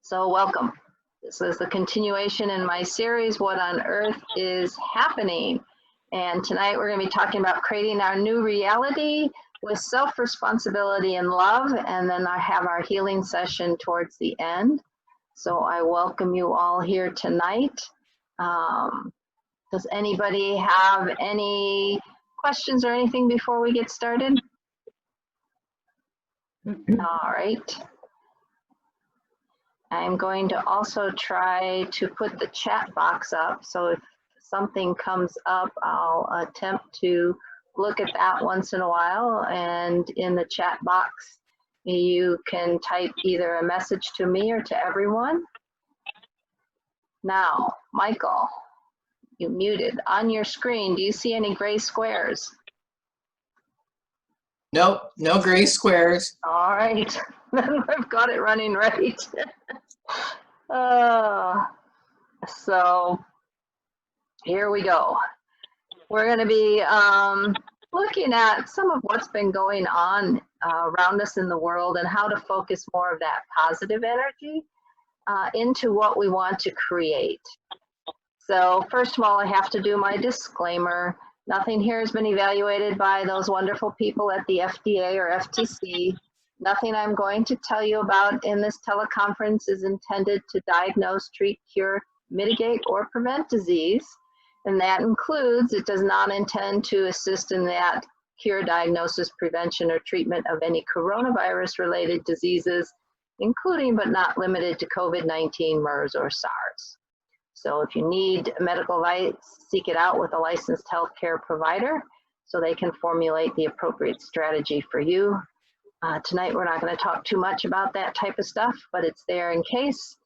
So welcome. This is the continuation in my series, What on Earth is Happening? And tonight we're going to be talking about creating our new reality with self-responsibility and love. And then I have our healing session towards the end. So I welcome you all here tonight. Does anybody have any questions or anything before we get started? All right. I'm going to also try to put the chat box up, so if something comes up, I'll attempt to look at that once in a while, and in the chat box, you can type either a message to me or to everyone. Now, Michael, you muted. On your screen, do you see any gray squares? Nope, no gray squares. All right, then I've got it running right. So here we go. We're going to be looking at some of what's been going on around us in the world and how to focus more of that positive energy into what we want to create. So first of all, I have to do my disclaimer. Nothing here has been evaluated by those wonderful people at the FDA or FTC. Nothing I'm going to tell you about in this teleconference is intended to diagnose, treat, cure, mitigate, or prevent disease. And that includes, it does not intend to assist in that cure, diagnosis, prevention, or treatment of any coronavirus-related diseases, including but not limited to COVID-19, MERS, or SARS. So if you need medical advice, seek it out with a licensed healthcare provider so they can formulate the appropriate strategy for you. Tonight, we're not going to talk too much about that type of stuff, but it's there in case.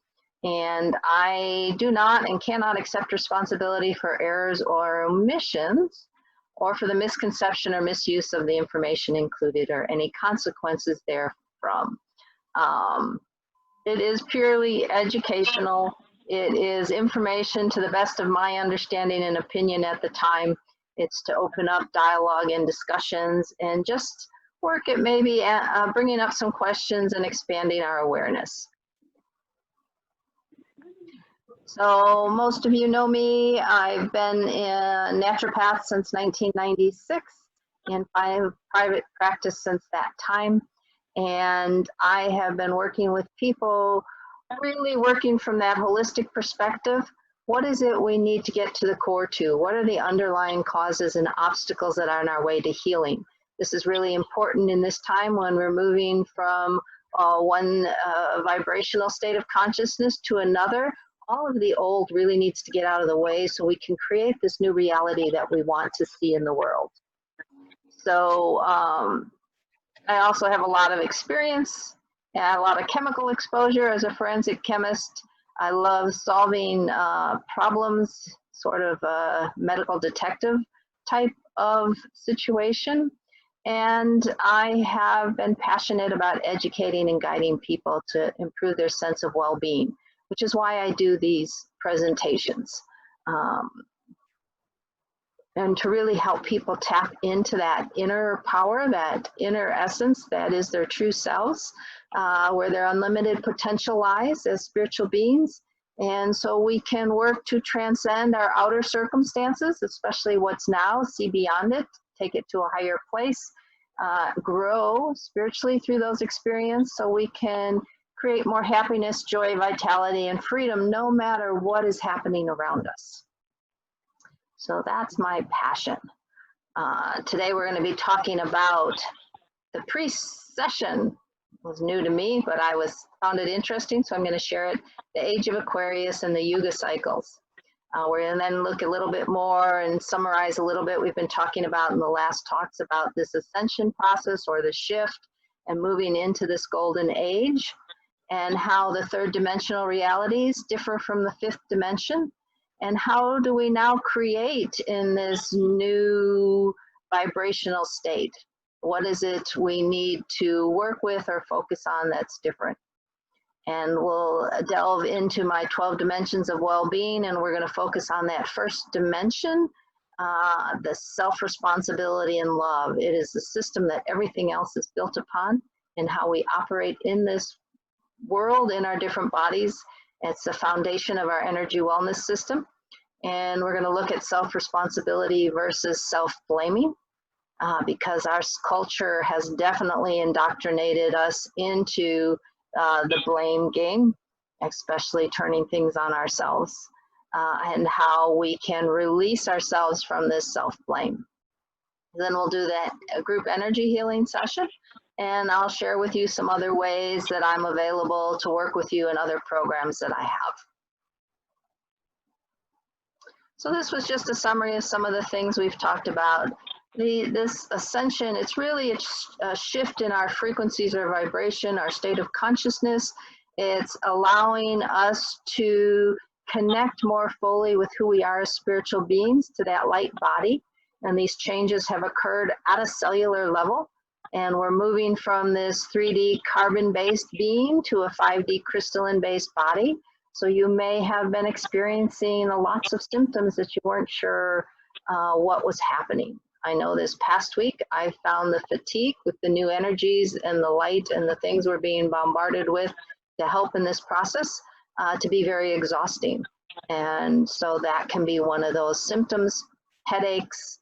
And I do not and cannot accept responsibility for errors or omissions, or for the misconception or misuse of the information included or any consequences therefrom. It is purely educational. It is information to the best of my understanding and opinion at the time. It's to open up dialogue and discussions and just work at maybe bringing up some questions and expanding our awareness. So most of you know me. I've been a naturopath since 1996 and private practice since that time. And I have been working with people, really working from that holistic perspective. What is it we need to get to the core to? What are the underlying causes and obstacles that are on our way to healing? This is really important in this time when we're moving from one vibrational state of consciousness to another. All of the old really needs to get out of the way so we can create this new reality that we want to see in the world. So I also have a lot of experience and a lot of chemical exposure as a forensic chemist. I love solving problems, sort of a medical detective type of situation. And I have been passionate about educating and guiding people to improve their sense of well-being, which is why I do these presentations. And to really help people tap into that inner power, that inner essence that is their true selves, where their unlimited potential lies as spiritual beings. And so we can work to transcend our outer circumstances, especially what's now, see beyond it, take it to a higher place, grow spiritually through those experiences so we can create more happiness, joy, vitality, and freedom no matter what is happening around us. So that's my passion. Today we're going to be talking about the precession. It was new to me, but I found it interesting, so I'm going to share it. The Age of Aquarius and the Yuga cycles. We're going to then look a little bit more and summarize a little bit we've been talking about in the last talks about this ascension process or the shift and moving into this golden age, and how the third dimensional realities differ from the fifth dimension, and how do we now create in this new vibrational state? What is it we need to work with or focus on that's different? And we'll delve into my 12 dimensions of well-being, and we're going to focus on that first dimension, the self-responsibility and love. It is the system that everything else is built upon, and how we operate in this world in our different bodies. It's the foundation of our energy wellness system. And we're going to look at self-responsibility versus self-blaming, because our culture has definitely indoctrinated us into the blame game, especially turning things on ourselves, and how we can release ourselves from this self-blame. Then we'll do that group energy healing session, and I'll share with you some other ways that I'm available to work with you in other programs that I have. So this was just a summary of some of the things we've talked about. This ascension, it's really a shift in our frequencies or vibration, our state of consciousness. It's allowing us to connect more fully with who we are as spiritual beings, to that light body. And these changes have occurred at a cellular level. And we're moving from this 3D carbon-based being to a 5D crystalline-based body. So you may have been experiencing lots of symptoms that you weren't sure what was happening. I know this past week I found the fatigue with the new energies and the light and the things we're being bombarded with to help in this process to be very exhausting. And so that can be one of those symptoms. Headaches,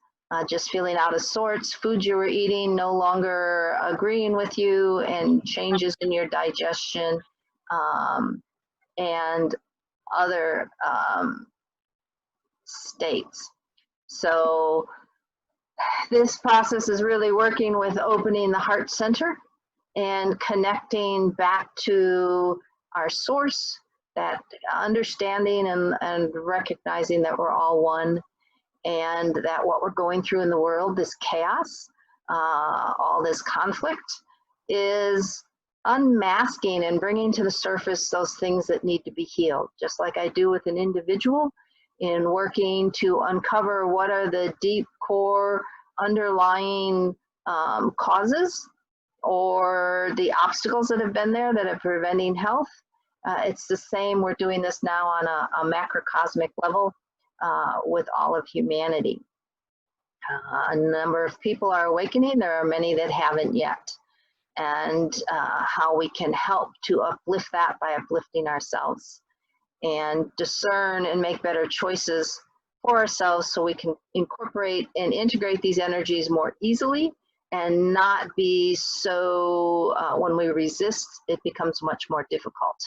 just feeling out of sorts, foods you were eating no longer agreeing with you, and changes in your digestion, and other states. So this process is really working with opening the heart center and connecting back to our source, that understanding and recognizing that we're all one, and that what we're going through in the world, this chaos, all this conflict, is unmasking and bringing to the surface those things that need to be healed, just like I do with an individual in working to uncover what are the deep core underlying causes or the obstacles that have been there that are preventing health. It's the same. We're doing this now on a macrocosmic level with all of humanity. A number of people are awakening. There are many that haven't yet. And how we can help to uplift that by uplifting ourselves and discern and make better choices for ourselves, so we can incorporate and integrate these energies more easily and not be so, when we resist, it becomes much more difficult.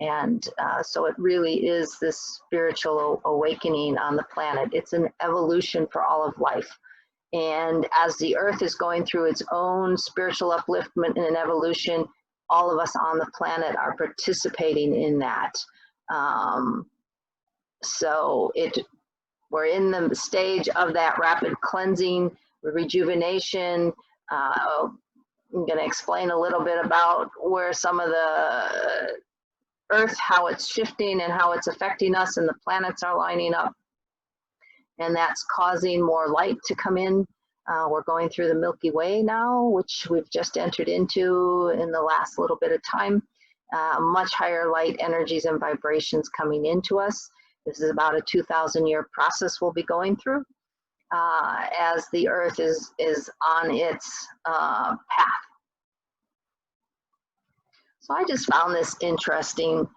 And so it really is this spiritual awakening on the planet. It's an evolution for all of life. And as the earth is going through its own spiritual upliftment and evolution, all of us on the planet are participating in that. So we're in the stage of that rapid cleansing, rejuvenation. I'm going to explain a little bit about where some of the earth, how it's shifting and how it's affecting us, and the planets are lining up. And that's causing more light to come in. We're going through the Milky Way now, which we've just entered into in the last little bit of time. Much higher light energies and vibrations coming into us. This is about a 2,000-year process we'll be going through as the Earth is on its path. So I just found this interesting.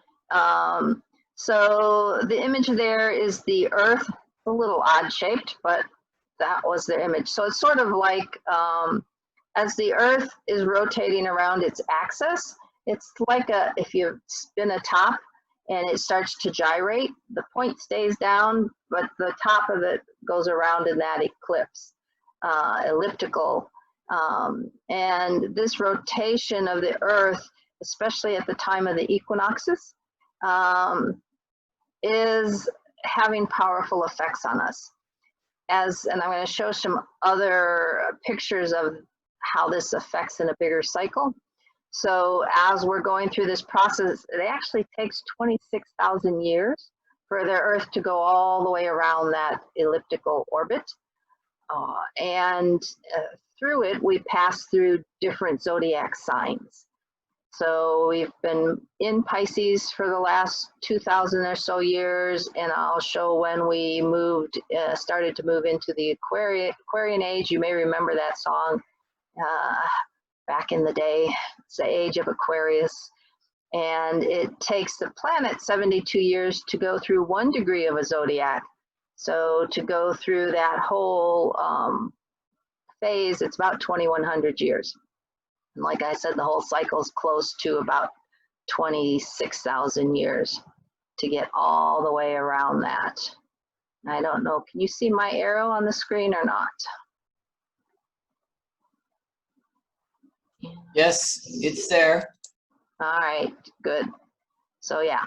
So the image there is the Earth, a little odd shaped, but that was their image. So it's sort of like as the Earth is rotating around its axis, it's like if you spin a top and it starts to gyrate, the point stays down, but the top of it goes around in that elliptical. And this rotation of the Earth, especially at the time of the equinoxes, is having powerful effects on us. And I'm going to show some other pictures of how this affects in a bigger cycle. So as we're going through this process, it actually takes 26,000 years for the Earth to go all the way around that elliptical orbit. And through it, we pass through different zodiac signs. So we've been in Pisces for the last 2,000 or so years, and I'll show when we started to move into the Aquarian age. You may remember that song back in the day. It's the age of Aquarius. And it takes the planet 72 years to go through 1 degree of a zodiac. So to go through that whole phase, it's about 2,100 years. And like I said, the whole cycle is close to about 26,000 years to get all the way around that. I don't know, can you see my arrow on the screen or not? Yes, it's there. All right, good. So yeah,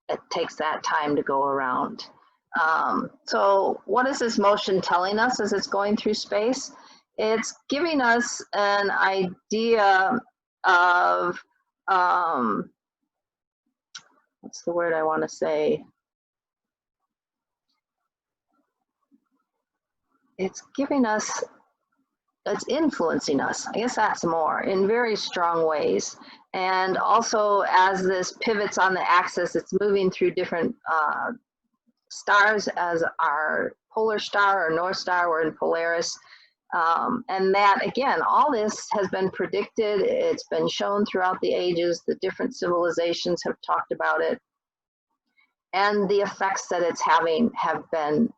it takes that time to go around. So what is this motion telling us as it's going through space? It's giving us an idea of, what's the word I want to say? It's giving us, it's influencing us. I guess that's more, in very strong ways. And also as this pivots on the axis, it's moving through different stars as our polar star or North Star, we're in Polaris. And that, again, all this has been predicted. It's been shown throughout the ages. The different civilizations have talked about it. And the effects that it's having have been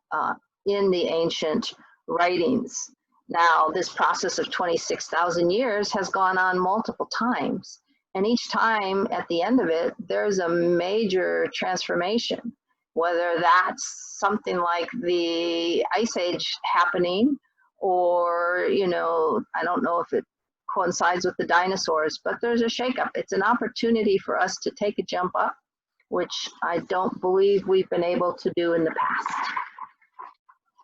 in the ancient writings. Now, this process of 26,000 years has gone on multiple times. And each time, at the end of it, there's a major transformation, whether that's something like the Ice Age happening, or, you know, I don't know if it coincides with the dinosaurs, but there's a shakeup. It's an opportunity for us to take a jump up, which I don't believe we've been able to do in the past.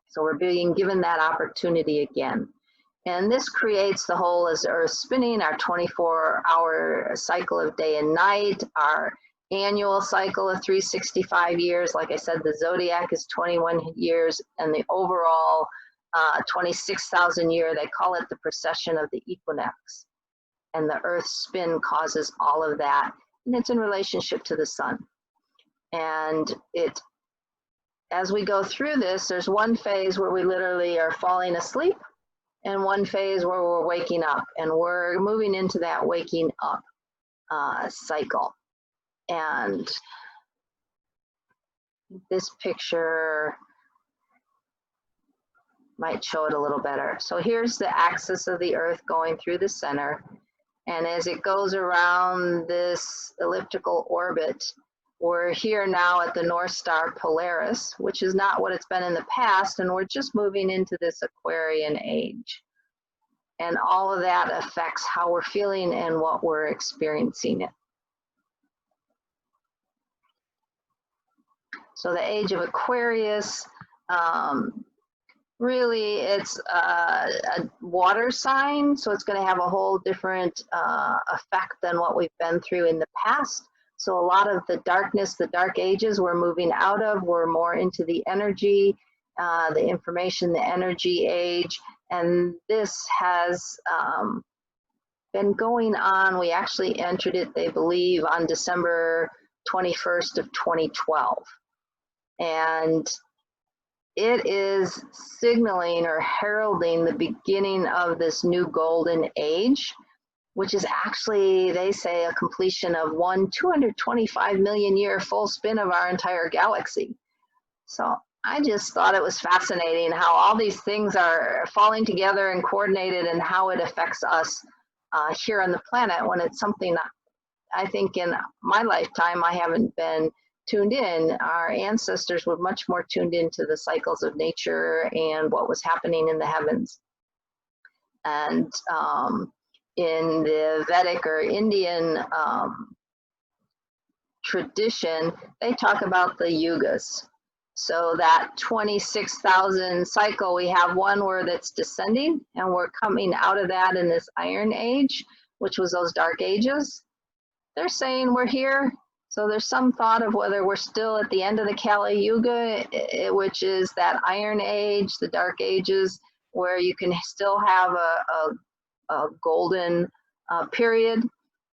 So we're being given that opportunity again. And this creates the whole as Earth spinning, our 24-hour cycle of day and night, our annual cycle of 365 years. Like I said, the zodiac is 21 years, and the overall 26,000 year, they call it the precession of the equinox. And the Earth's spin causes all of that, and it's in relationship to the sun. And it, as we go through this, there's one phase where we literally are falling asleep, and one phase where we're waking up, and we're moving into that waking up cycle. And this picture might show it a little better. So here's the axis of the Earth going through the center, and as it goes around this elliptical orbit, we're here now at the North Star Polaris, which is not what it's been in the past, and we're just moving into this Aquarian age. And all of that affects how we're feeling and what we're experiencing it. So the age of Aquarius, really it's a water sign, so it's going to have a whole different effect than what we've been through in the past. So a lot of the darkness, the dark ages we're moving out of, we're more into the energy, the information, the energy age. And this has been going on. We actually entered it, they believe, on December 21st of 2012. And it is signaling or heralding the beginning of this new golden age, which is actually, they say, a completion of 225 million year full spin of our entire galaxy. So I just thought it was fascinating how all these things are falling together and coordinated, and how it affects us here on the planet, when it's something that I think in my lifetime I haven't been tuned in. Our ancestors were much more tuned into the cycles of nature and what was happening in the heavens. And in the Vedic or Indian tradition, they talk about the yugas. So that 26,000 cycle, we have one where that's descending, and we're coming out of that in this Iron Age, which was those dark ages. They're saying we're here. So there's some thought of whether we're still at the end of the Kali Yuga, which is that Iron Age, the Dark Ages, where you can still have a golden period.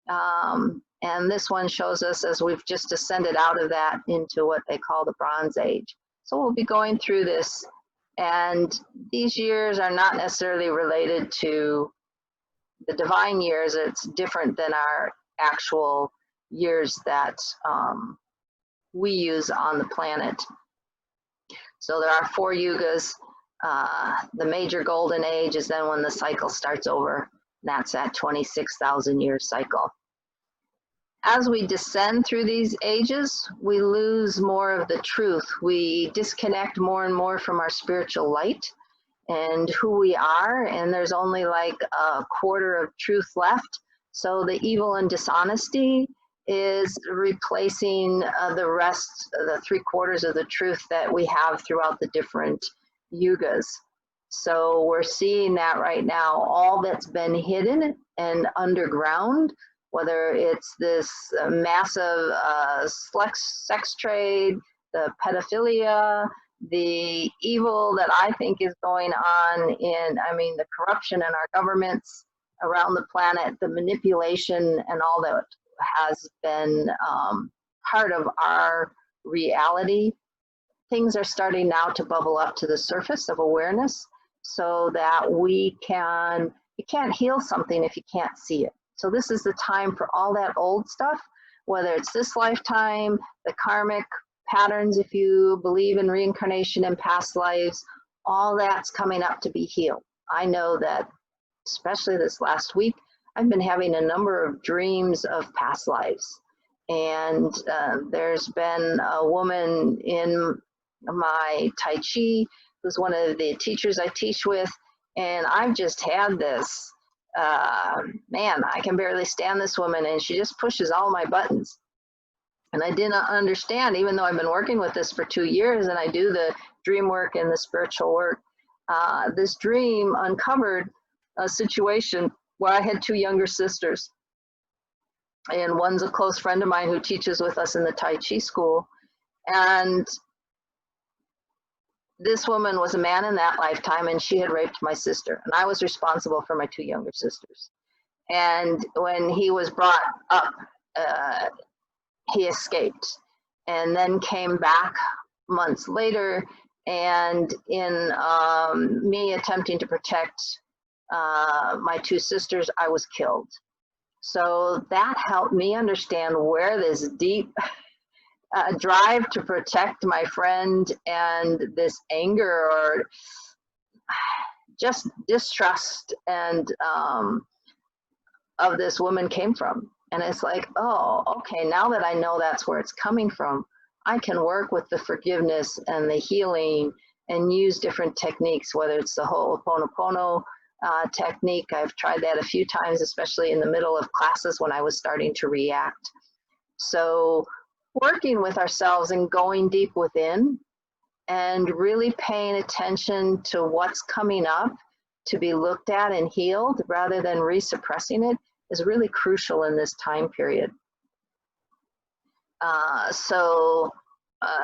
And this one shows us as we've just descended out of that into what they call the Bronze Age. So we'll be going through this, and these years are not necessarily related to the divine years. It's different than our actual years that we use on the planet. So there are 4 yugas. The major golden age is then when the cycle starts over. That's that 26,000 year cycle. As we descend through these ages, we lose more of the truth. We disconnect more and more from our spiritual light and who we are, and there's only like a quarter of truth left. So the evil and dishonesty is replacing the rest, the 3/4 of the truth that we have throughout the different yugas. So we're seeing that right now, all that's been hidden and underground, whether it's this massive sex trade, the pedophilia, the evil that I think is going on in, I mean, the corruption in our governments around the planet, the manipulation and all that has been part of our reality. Things are starting now to bubble up to the surface of awareness so that we can, you can't heal something if you can't see it. So this is the time for all that old stuff, whether it's this lifetime, the karmic patterns, if you believe in reincarnation and past lives, all that's coming up to be healed. I know that, especially this last week, I've been having a number of dreams of past lives. And there's been a woman in my Tai Chi who's one of the teachers I teach with, and I've just had this, man, I can barely stand this woman, and she just pushes all my buttons. And I didn't understand, even though I've been working with this for 2 years and I do the dream work and the spiritual work, this dream uncovered a situation where I had 2 younger sisters. And one's a close friend of mine who teaches with us in the Tai Chi school. And this woman was a man in that lifetime, and she had raped my sister. And I was responsible for my 2 younger sisters. And when he was brought up, he escaped and then came back months later, and in me attempting to protect my 2 sisters, I was killed. So that helped me understand where this deep drive to protect my friend and this anger or just distrust and of this woman came from. And it's like, oh, okay, now that I know that's where it's coming from, I can work with the forgiveness and the healing and use different techniques, whether it's the Ho'oponopono technique. I've tried that a few times, especially in the middle of classes when I was starting to react. So working with ourselves and going deep within and really paying attention to what's coming up to be looked at and healed rather than resuppressing it is really crucial in this time period.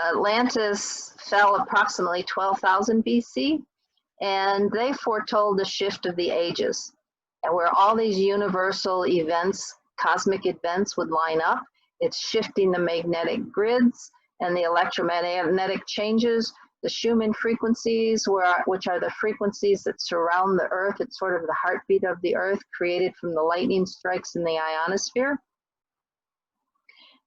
Atlantis fell approximately 12,000 BC, and they foretold the shift of the ages, and where all these universal events, cosmic events would line up. It's shifting the magnetic grids and the electromagnetic changes, the Schumann frequencies, which are the frequencies that surround the Earth. It's sort of the heartbeat of the Earth, created from the lightning strikes in the ionosphere.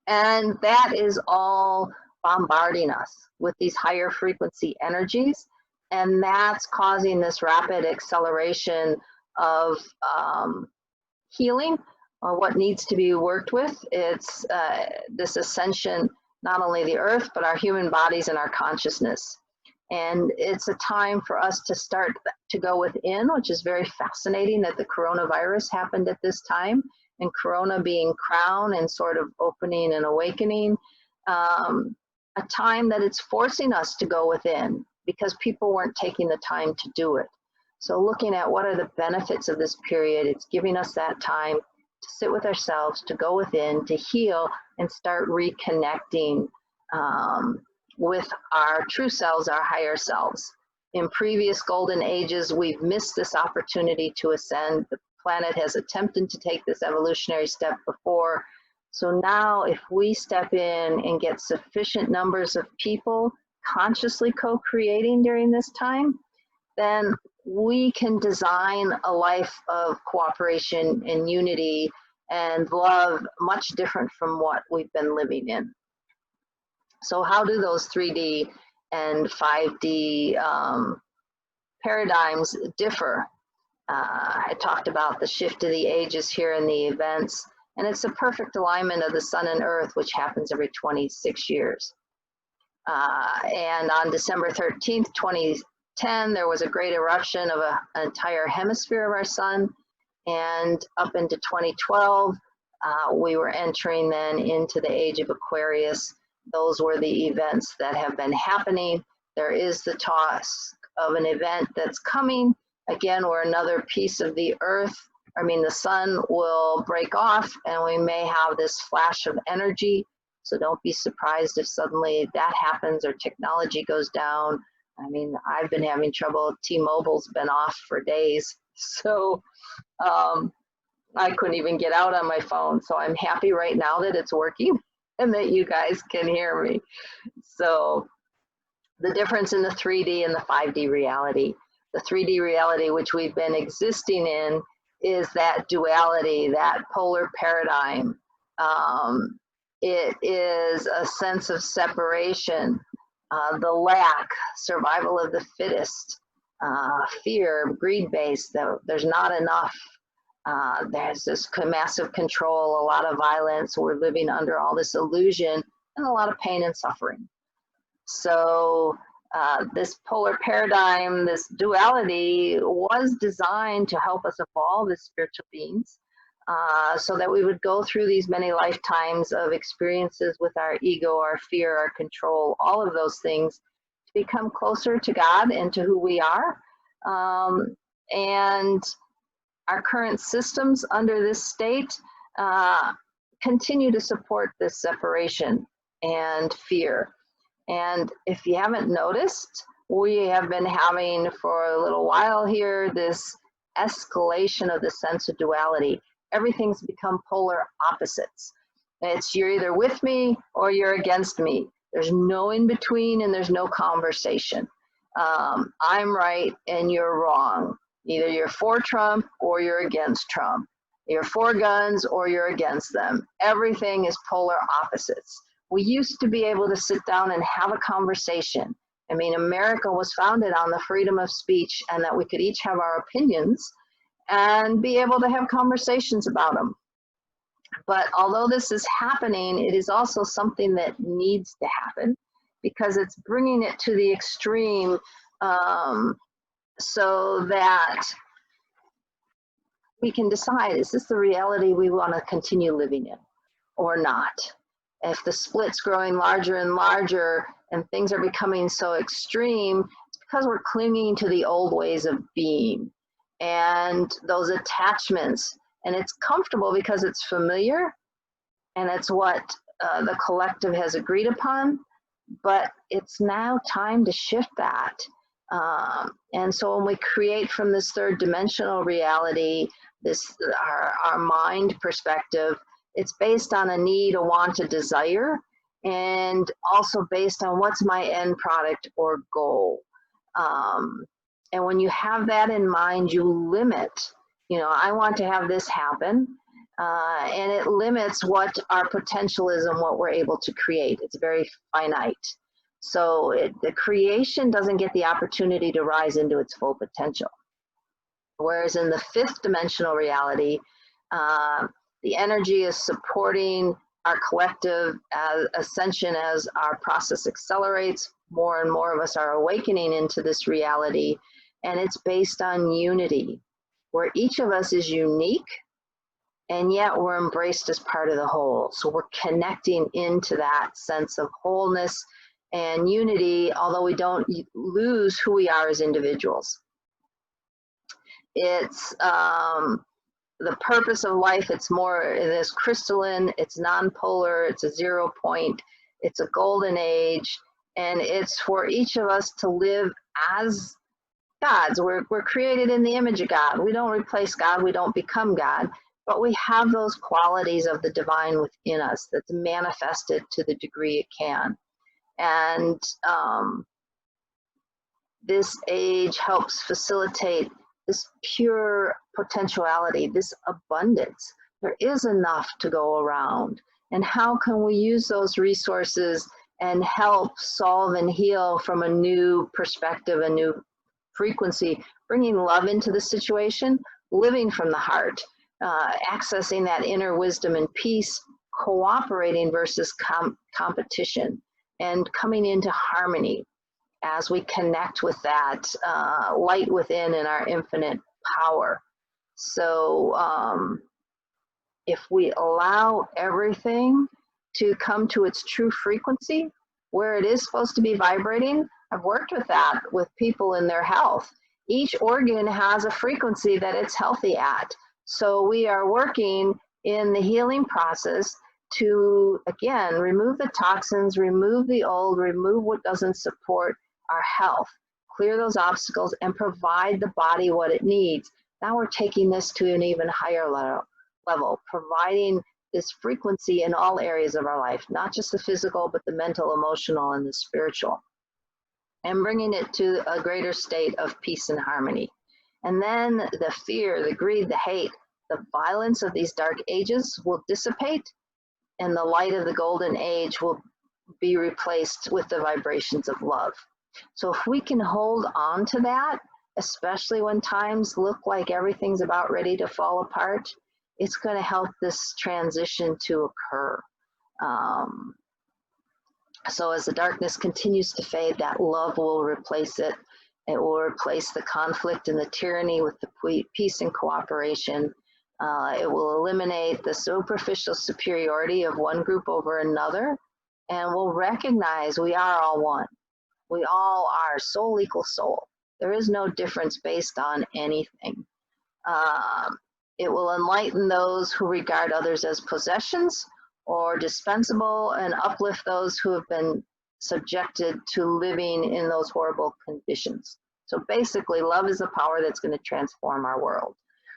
And that is all bombarding us with these higher frequency energies. And that's causing this rapid acceleration of healing, what needs to be worked with. It's this ascension, not only the Earth, but our human bodies and our consciousness. And it's a time for us to start to go within, which is very fascinating that the coronavirus happened at this time, and Corona being crown and sort of opening and awakening, a time that it's forcing us to go within because people weren't taking the time to do it. So looking at what are the benefits of this period, it's giving us that time to sit with ourselves, to go within, to heal, and start reconnecting with our true selves, our higher selves. In previous golden ages, we've missed this opportunity to ascend. The planet has attempted to take this evolutionary step before. So now if we step in and get sufficient numbers of people consciously co-creating during this time, then we can design a life of cooperation and unity and love much different from what we've been living in. So how do those 3D and 5D paradigms differ? I talked about the shift of the ages here in the events, and it's a perfect alignment of the sun and earth, which happens every 26 years. And on December 13th, 2010, there was a great eruption of an entire hemisphere of our sun. And up into 2012, we were entering then into the age of Aquarius. Those were the events that have been happening. There is the task of an event that's coming, again, where another piece of the earth, the sun will break off, and we may have this flash of energy. So don't be surprised if suddenly that happens or technology goes down. I've been having trouble. T-Mobile's been off for days. So I couldn't even get out on my phone. So I'm happy right now that it's working and that you guys can hear me. So the difference in the 3D and the 5D reality. The 3D reality, which we've been existing in, is that duality, that polar paradigm. It is a sense of separation, the lack, survival of the fittest, fear, greed-based, that there's not enough. There's this massive control, a lot of violence. We're living under all this illusion and a lot of pain and suffering. So this polar paradigm, this duality was designed to help us evolve as spiritual beings, so that we would go through these many lifetimes of experiences with our ego, our fear, our control, all of those things, to become closer to God and to who we are. And our current systems under this state continue to support this separation and fear. And if you haven't noticed, we have been having for a little while here this escalation of the sense of duality. Everything's become polar opposites. It's you're either with me or you're against me. There's no in between, and there's no conversation. I'm right and you're wrong. Either you're for Trump or you're against Trump. You're for guns or you're against them. Everything is polar opposites. We used to be able to sit down and have a conversation. America was founded on the freedom of speech, and that we could each have our opinions and be able to have conversations about them. But although this is happening, it is also something that needs to happen, because it's bringing it to the extreme, so that we can decide, is this the reality we want to continue living in or not? If the split's growing larger and larger and things are becoming so extreme, it's because we're clinging to the old ways of being and those attachments. And it's comfortable because it's familiar and it's what the collective has agreed upon. But it's now time to shift that. And so when we create from this third dimensional reality, our mind perspective, it's based on a need, a want, a desire, and also based on what's my end product or goal. And when you have that in mind, you limit, I want to have this happen, and it limits what our potential is and what we're able to create. It's very finite. So the creation doesn't get the opportunity to rise into its full potential. Whereas in the fifth dimensional reality, the energy is supporting our collective ascension as our process accelerates. More and more of us are awakening into this reality, and it's based on unity, where each of us is unique, and yet we're embraced as part of the whole. So we're connecting into that sense of wholeness and unity, although we don't lose who we are as individuals. It's the purpose of life. It's more this crystalline, it's non-polar, it's a 0 point, it's a golden age, and it's for each of us to live as gods. We're created in the image of God. We don't replace God, we don't become God, but we have those qualities of the divine within us that's manifested to the degree it can. And this age helps facilitate this pure potentiality, this abundance, there is enough to go around. And how can we use those resources and help solve and heal from a new perspective, a new frequency, bringing love into the situation, living from the heart, accessing that inner wisdom and peace, cooperating versus competition, and coming into harmony as we connect with that light within and our infinite power. So if we allow everything to come to its true frequency, where it is supposed to be vibrating, I've worked with that with people in their health. Each organ has a frequency that it's healthy at. So we are working in the healing process to, again, remove the toxins, remove the old, remove what doesn't support our health, clear those obstacles, and provide the body what it needs. Now we're taking this to an even higher level, providing this frequency in all areas of our life, not just the physical, but the mental, emotional, and the spiritual, and bringing it to a greater state of peace and harmony. And then the fear, the greed, the hate, the violence of these dark ages will dissipate, and the light of the golden age will be replaced with the vibrations of love. So if we can hold on to that, especially when times look like everything's about ready to fall apart, it's going to help this transition to occur. So as the darkness continues to fade, that love will replace it. It will replace the conflict and the tyranny with the peace and cooperation. It will eliminate the superficial superiority of one group over another, and we'll recognize we are all one. We all are soul equals soul. There is no difference based on anything. It will enlighten those who regard others as possessions or dispensable, and uplift those who have been subjected to living in those horrible conditions. So basically, love is the power that's going to transform our world.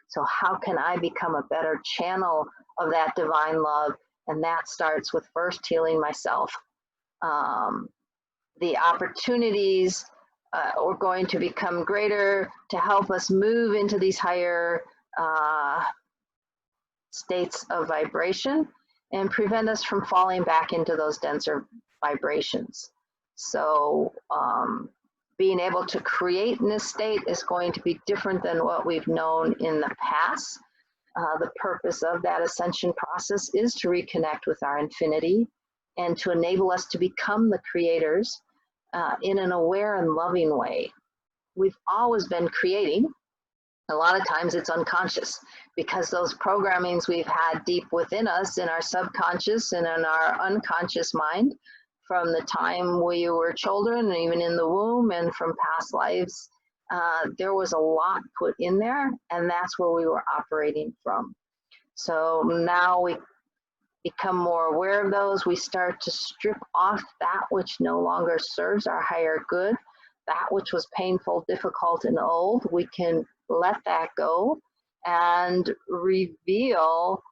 So how can I become a better channel of that divine love? And that starts with first healing myself. The opportunities are going to become greater to help us move into these higher states of vibration and prevent us from falling back into those denser vibrations. So being able to create in this state is going to be different than what we've known in the past. The purpose of that ascension process is to reconnect with our infinity and to enable us to become the creators in an aware and loving way. We've always been creating. A lot of times it's unconscious because those programmings we've had deep within us in our subconscious and in our unconscious mind from the time we were children and even in the womb and from past lives, there was a lot put in there, and that's where we were operating from. So now we become more aware of those. We start to strip off that which no longer serves our higher good, that which was painful, difficult, and old. We can let that go and reveal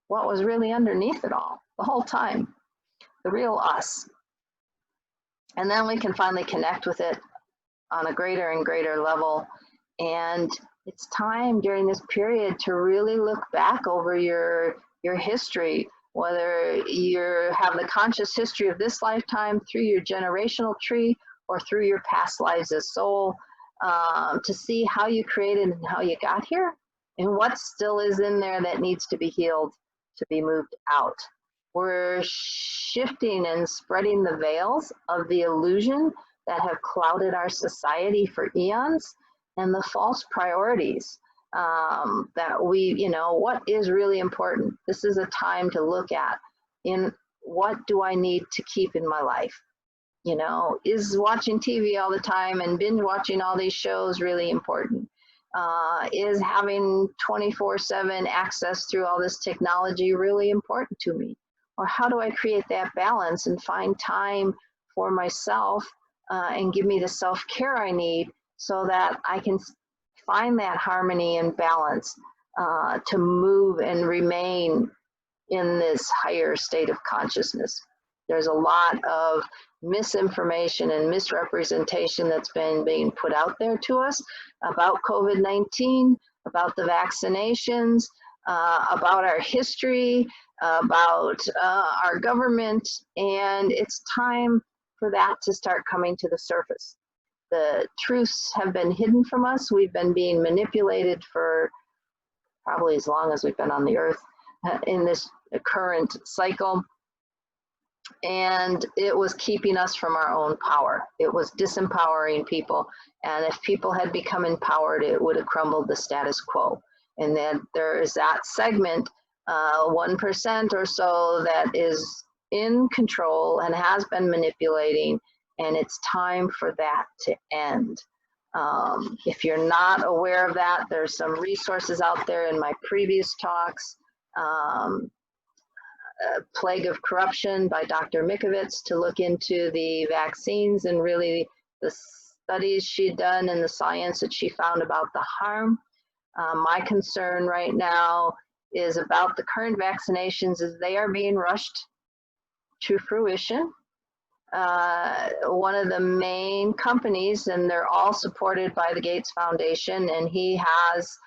what was really underneath it all the whole time, the real us. And then we can finally connect with it on a greater and greater level. And it's time during this period to really look back over your history, whether you have the conscious history of this lifetime through your generational tree or through your past lives as soul, to see how you created and how you got here and what still is in there that needs to be healed, to be moved out. We're shifting and spreading the veils of the illusion that have clouded our society for eons, and the false priorities that what is really important. This is a time to look at in what do I need to keep in my life? Is watching TV all the time and binge watching all these shows really important? Is having 24/7 access through all this technology really important to me? Or how do I create that balance and find time for myself and give me the self-care I need so that I can find that harmony and balance to move and remain in this higher state of consciousness? There's a lot of misinformation and misrepresentation that's been being put out there to us about COVID-19, about the vaccinations, about our history, about our government, and it's time for that to start coming to the surface. The truths have been hidden from us. We've been being manipulated for probably as long as we've been on the earth in this current cycle. And it was keeping us from our own power. It was disempowering people. And if people had become empowered, it would have crumbled the status quo. And then there is that segment, 1% or so, that is in control and has been manipulating. And it's time for that to end. If you're not aware of that, there's some resources out there in my previous talks. Plague of Corruption by Dr. Mikovits, to look into the vaccines and really the studies she'd done and the science that she found about the harm. My concern right now is about the current vaccinations as they are being rushed to fruition. One of the main companies, and they're all supported by the Gates Foundation, and he has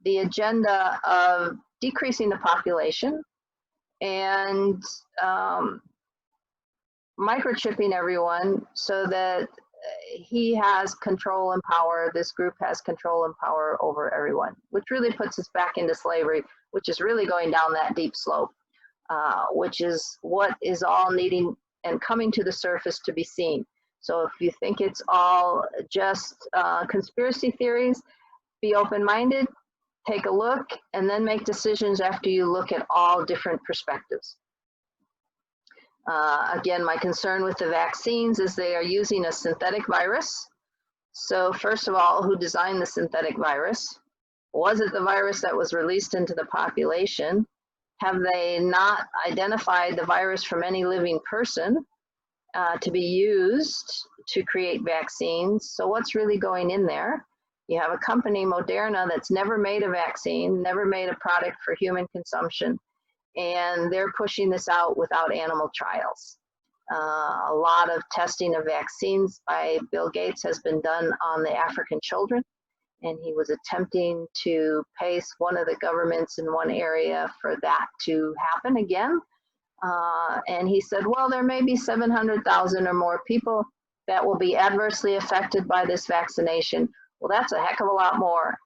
the agenda of decreasing the population and microchipping everyone so that he has control and power, this group has control and power over everyone, which really puts us back into slavery, which is really going down that deep slope, which is what is all needing and coming to the surface to be seen. So if you think it's all just conspiracy theories, be open-minded, take a look, and then make decisions after you look at all different perspectives. Again, my concern with the vaccines is they are using a synthetic virus. So first of all, who designed the synthetic virus? Was it the virus that was released into the population? Have they not identified the virus from any living person to be used to create vaccines? So what's really going in there? You have a company, Moderna, that's never made a vaccine, never made a product for human consumption, and they're pushing this out without animal trials. A lot of testing of vaccines by Bill Gates has been done on the African children, and he was attempting to pace one of the governments in one area for that to happen again. And he said, well, there may be 700,000 or more people that will be adversely affected by this vaccination. Well, that's a heck of a lot more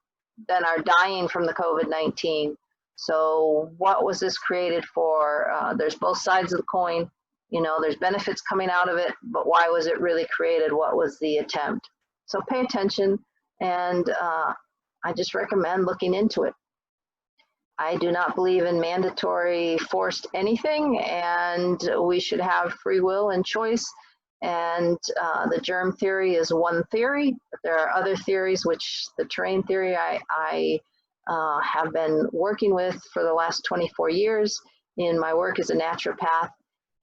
than are dying from the COVID-19. So what was this created for? There's both sides of the coin. You know, there's benefits coming out of it, but why was it really created? What was the attempt? So pay attention, and I just recommend looking into it. I do not believe in mandatory forced anything, and we should have free will and choice. And the germ theory is one theory, but there are other theories, which the terrain theory I have been working with for the last 24 years in my work as a naturopath.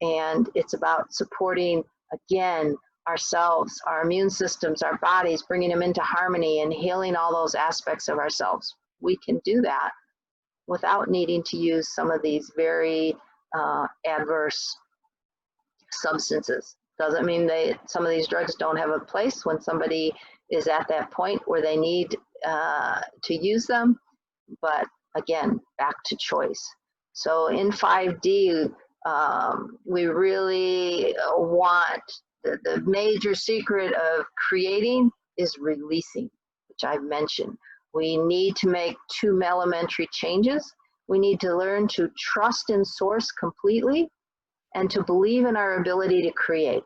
And it's about supporting, again, ourselves, our immune systems, our bodies, bringing them into harmony and healing all those aspects of ourselves. We can do that without needing to use some of these very adverse substances. Doesn't mean some of these drugs don't have a place when somebody is at that point where they need to use them. But again, back to choice. So in 5D, we really want, the major secret of creating is releasing, which I've mentioned. We need to make 2 elementary changes. We need to learn to trust in source completely and to believe in our ability to create.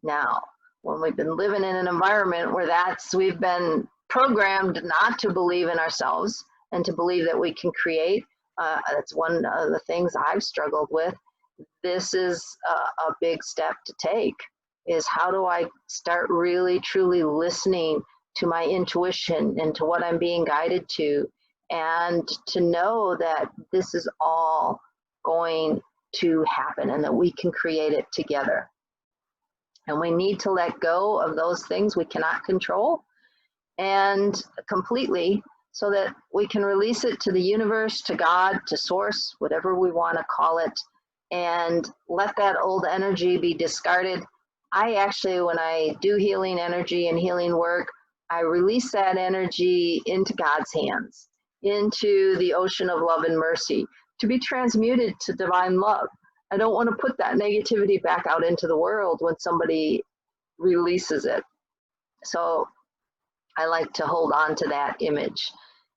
Now, when we've been living in an environment where we've been programmed not to believe in ourselves and to believe that we can create, that's one of the things I've struggled with. This is a big step to take, is how do I start really truly listening to my intuition and to what I'm being guided to, and to know that this is all going to happen and that we can create it together. And we need to let go of those things we cannot control and completely, so that we can release it to the universe, to God, to source, whatever we want to call it, and let that old energy be discarded. I actually, when I do healing energy and healing work, I release that energy into God's hands, into the ocean of love and mercy, to be transmuted to divine love. I don't want to put that negativity back out into the world when somebody releases it. So I like to hold on to that image.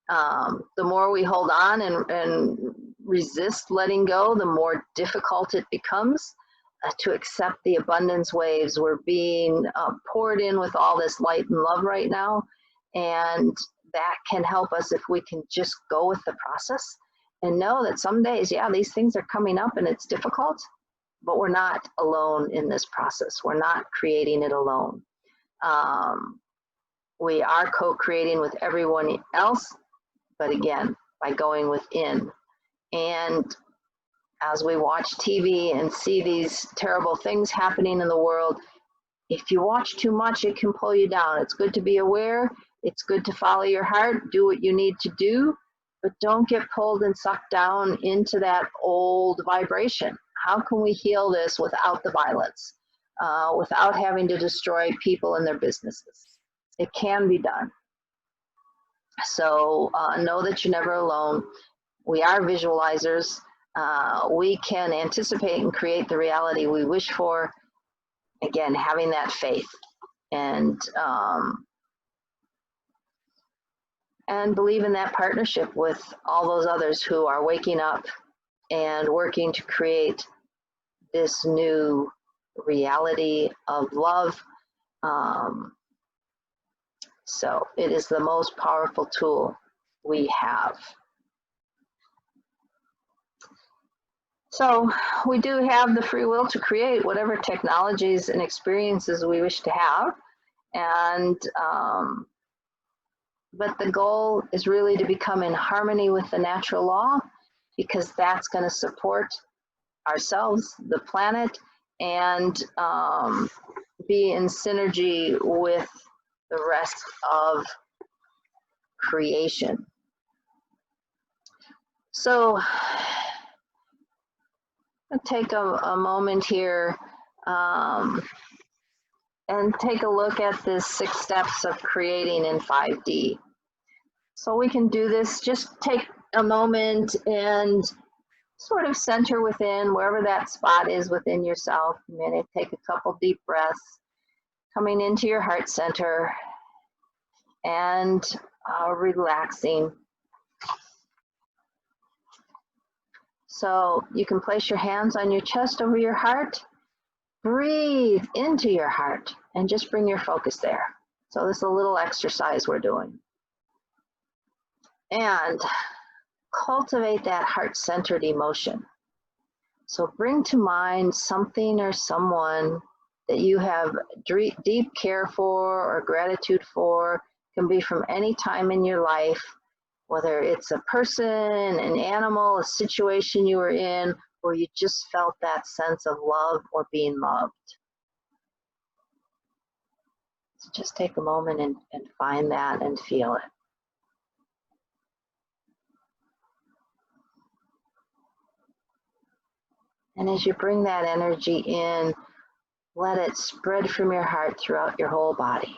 The more we hold on and resist letting go, the more difficult it becomes to accept the abundance waves. We're being poured in with all this light and love right now, and that can help us if we can just go with the process and know that some days, yeah, these things are coming up and it's difficult, but we're not alone in this process. We're not creating it alone. We are co-creating with everyone else, but again, by going within. And as we watch TV and see these terrible things happening in the world, if you watch too much, it can pull you down. It's good to be aware. It's good to follow your heart, do what you need to do, but don't get pulled and sucked down into that old vibration. How can we heal this without the violence, without having to destroy people and their businesses? It can be done. So know that you're never alone. We are visualizers. We can anticipate and create the reality we wish for. Again, having that faith and believe in that partnership with all those others who are waking up and working to create this new reality of love. So it is the most powerful tool we have. So we do have the free will to create whatever technologies and experiences we wish to have. And, but the goal is really to become in harmony with the natural law, because that's going to support ourselves, the planet, and be in synergy with the rest of creation. So I'll take a moment here and take a look at the 6 steps of creating in 5D. So we can do this, just take a moment and sort of center within, wherever that spot is within yourself. A minute, take a couple deep breaths, coming into your heart center and relaxing. So you can place your hands on your chest over your heart, breathe into your heart, and just bring your focus there. So this is a little exercise we're doing. And cultivate that heart-centered emotion. So bring to mind something or someone that you have deep care for or gratitude for. It can be from any time in your life, whether it's a person, an animal, a situation you were in, where you just felt that sense of love or being loved. So just take a moment and find that and feel it. And as you bring that energy in, let it spread from your heart throughout your whole body.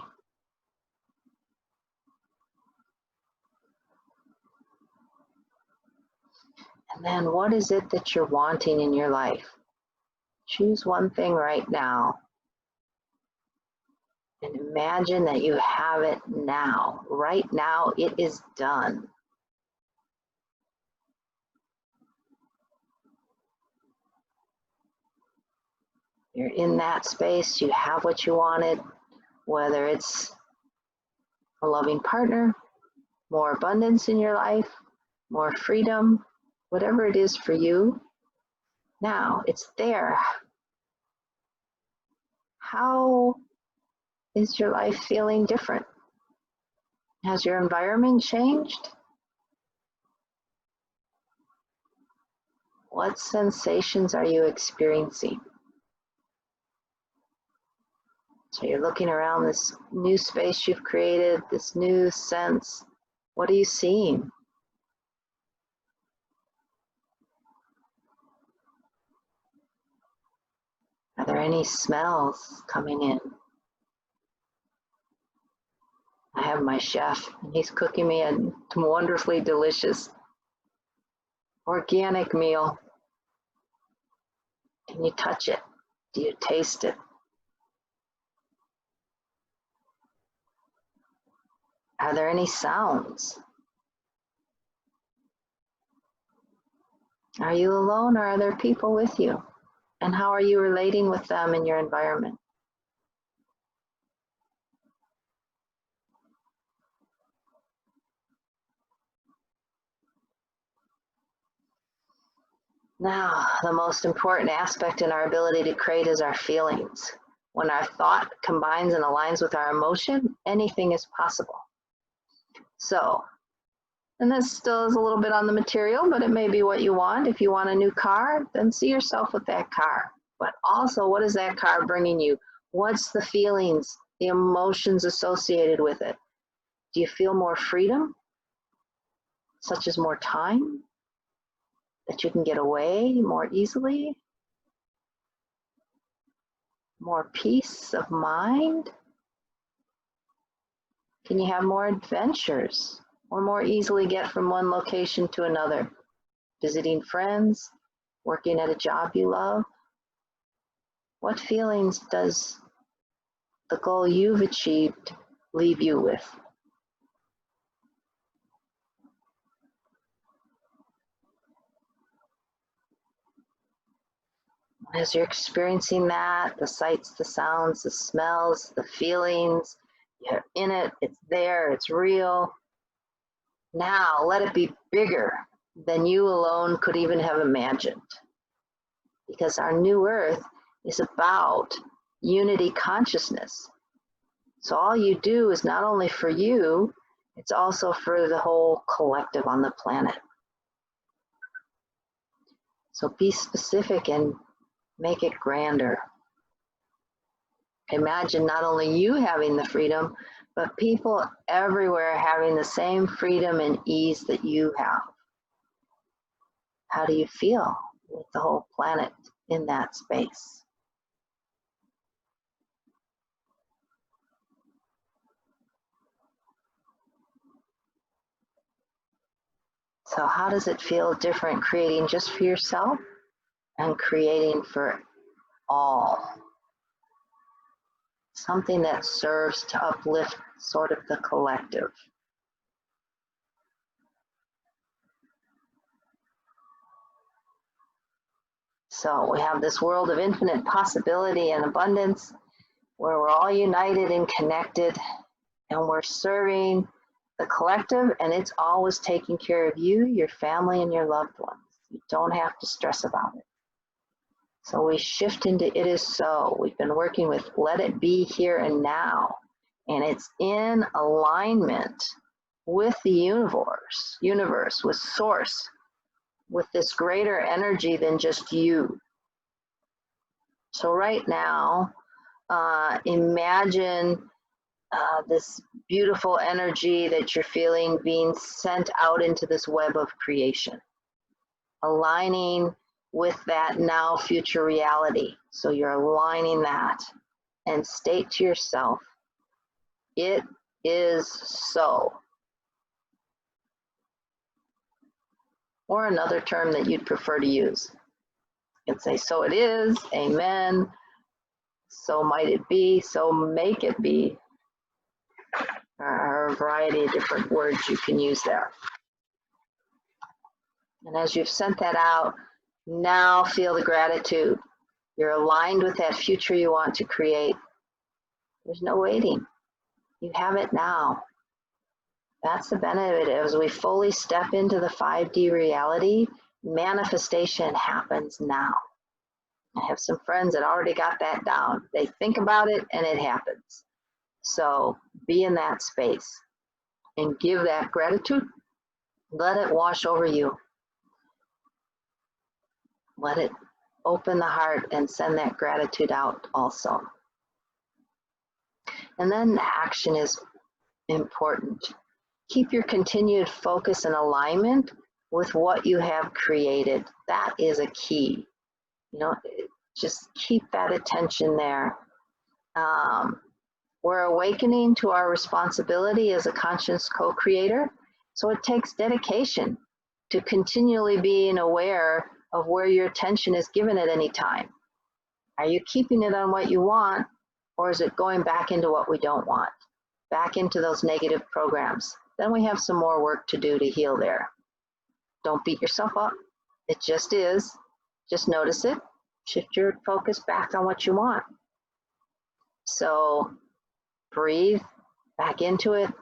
And then what is it that you're wanting in your life? Choose one thing right now. And imagine that you have it now. Right now, it is done. You're in that space, you have what you wanted, whether it's a loving partner, more abundance in your life, more freedom, whatever it is for you. Now it's there. How is your life feeling different? Has your environment changed? What sensations are you experiencing? So you're looking around this new space you've created, this new sense. What are you seeing? Are there any smells coming in? I have my chef, and he's cooking me a wonderfully delicious organic meal. Can you touch it? Do you taste it? Are there any sounds? Are you alone, or are there people with you? And how are you relating with them in your environment? Now, the most important aspect in our ability to create is our feelings. When our thought combines and aligns with our emotion, anything is possible. So, and this still is a little bit on the material, but it may be what you want. If you want a new car, then see yourself with that car. But also, what is that car bringing you? What's the feelings, the emotions associated with it? Do you feel more freedom, such as more time, that you can get away more easily? More peace of mind? Can you have more adventures or more easily get from one location to another? Visiting friends, working at a job you love? What feelings does the goal you've achieved leave you with? As you're experiencing that, the sights, the sounds, the smells, the feelings, you're in it, it's there, it's real. Now let it be bigger than you alone could even have imagined. Because our new earth is about unity consciousness. So all you do is not only for you, it's also for the whole collective on the planet. So be specific and make it grander. Imagine not only you having the freedom, but people everywhere having the same freedom and ease that you have. How do you feel with the whole planet in that space? So how does it feel different creating just for yourself and creating for all? Something that serves to uplift sort of the collective. So we have this world of infinite possibility and abundance where we're all united and connected, and we're serving the collective, and it's always taking care of you, your family, and your loved ones. You don't have to stress about it. So we shift into it is so. We've been working with let it be here and now, and it's in alignment with the universe, with source, with this greater energy than just you. So right now, imagine this beautiful energy that you're feeling being sent out into this web of creation, aligning with that now future reality. So you're aligning that and state to yourself, it is so. Or another term that you'd prefer to use. You can say, so it is, amen, so might it be, so make it be. There are a variety of different words you can use there. And as you've sent that out, now feel the gratitude. You're aligned with that future you want to create. There's no waiting. You have it now. That's the benefit. As we fully step into the 5D reality, manifestation happens now. I have some friends that already got that down. They think about it and it happens. So be in that space and give that gratitude. Let it wash over you. Let it open the heart and send that gratitude out also. And then action is important. Keep your continued focus and alignment with what you have created. That is a key. You know, just keep that attention there. We're awakening to our responsibility as a conscious co-creator. So it takes dedication to continually being aware of where your attention is given at any time. Are you keeping it on what you want, or is it going back into what we don't want? Back into those negative programs? Then we have some more work to do to heal there. Don't beat yourself up. It just is. Just notice it. Shift your focus back on what you want. So breathe back into it.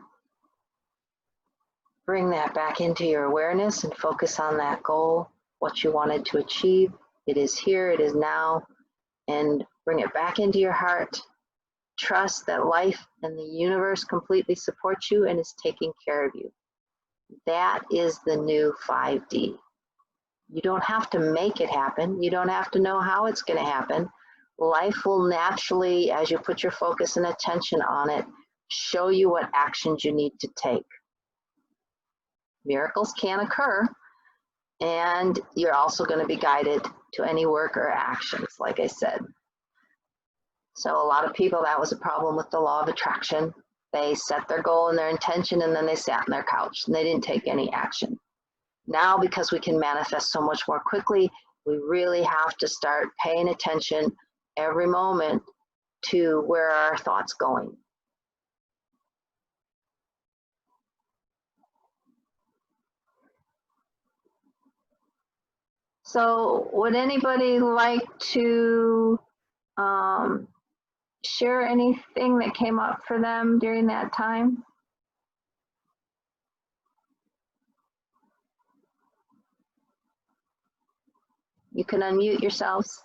Bring that back into your awareness and focus on that goal, what you wanted to achieve. It is here, it is now, and bring it back into your heart. Trust that life and the universe completely support you and is taking care of you. That is the new 5D. You don't have to make it happen. You don't have to know how it's going to happen. Life will naturally, as you put your focus and attention on it, show you what actions you need to take. Miracles can occur, and you're also going to be guided to any work or actions, like I said. So a lot of people, that was a problem with the law of attraction. They set their goal and their intention, and then they sat on their couch and they didn't take any action. Now, because we can manifest so much more quickly, we really have to start paying attention every moment to where are our thoughts going. So would anybody like to share anything that came up for them during that time? You can unmute yourselves.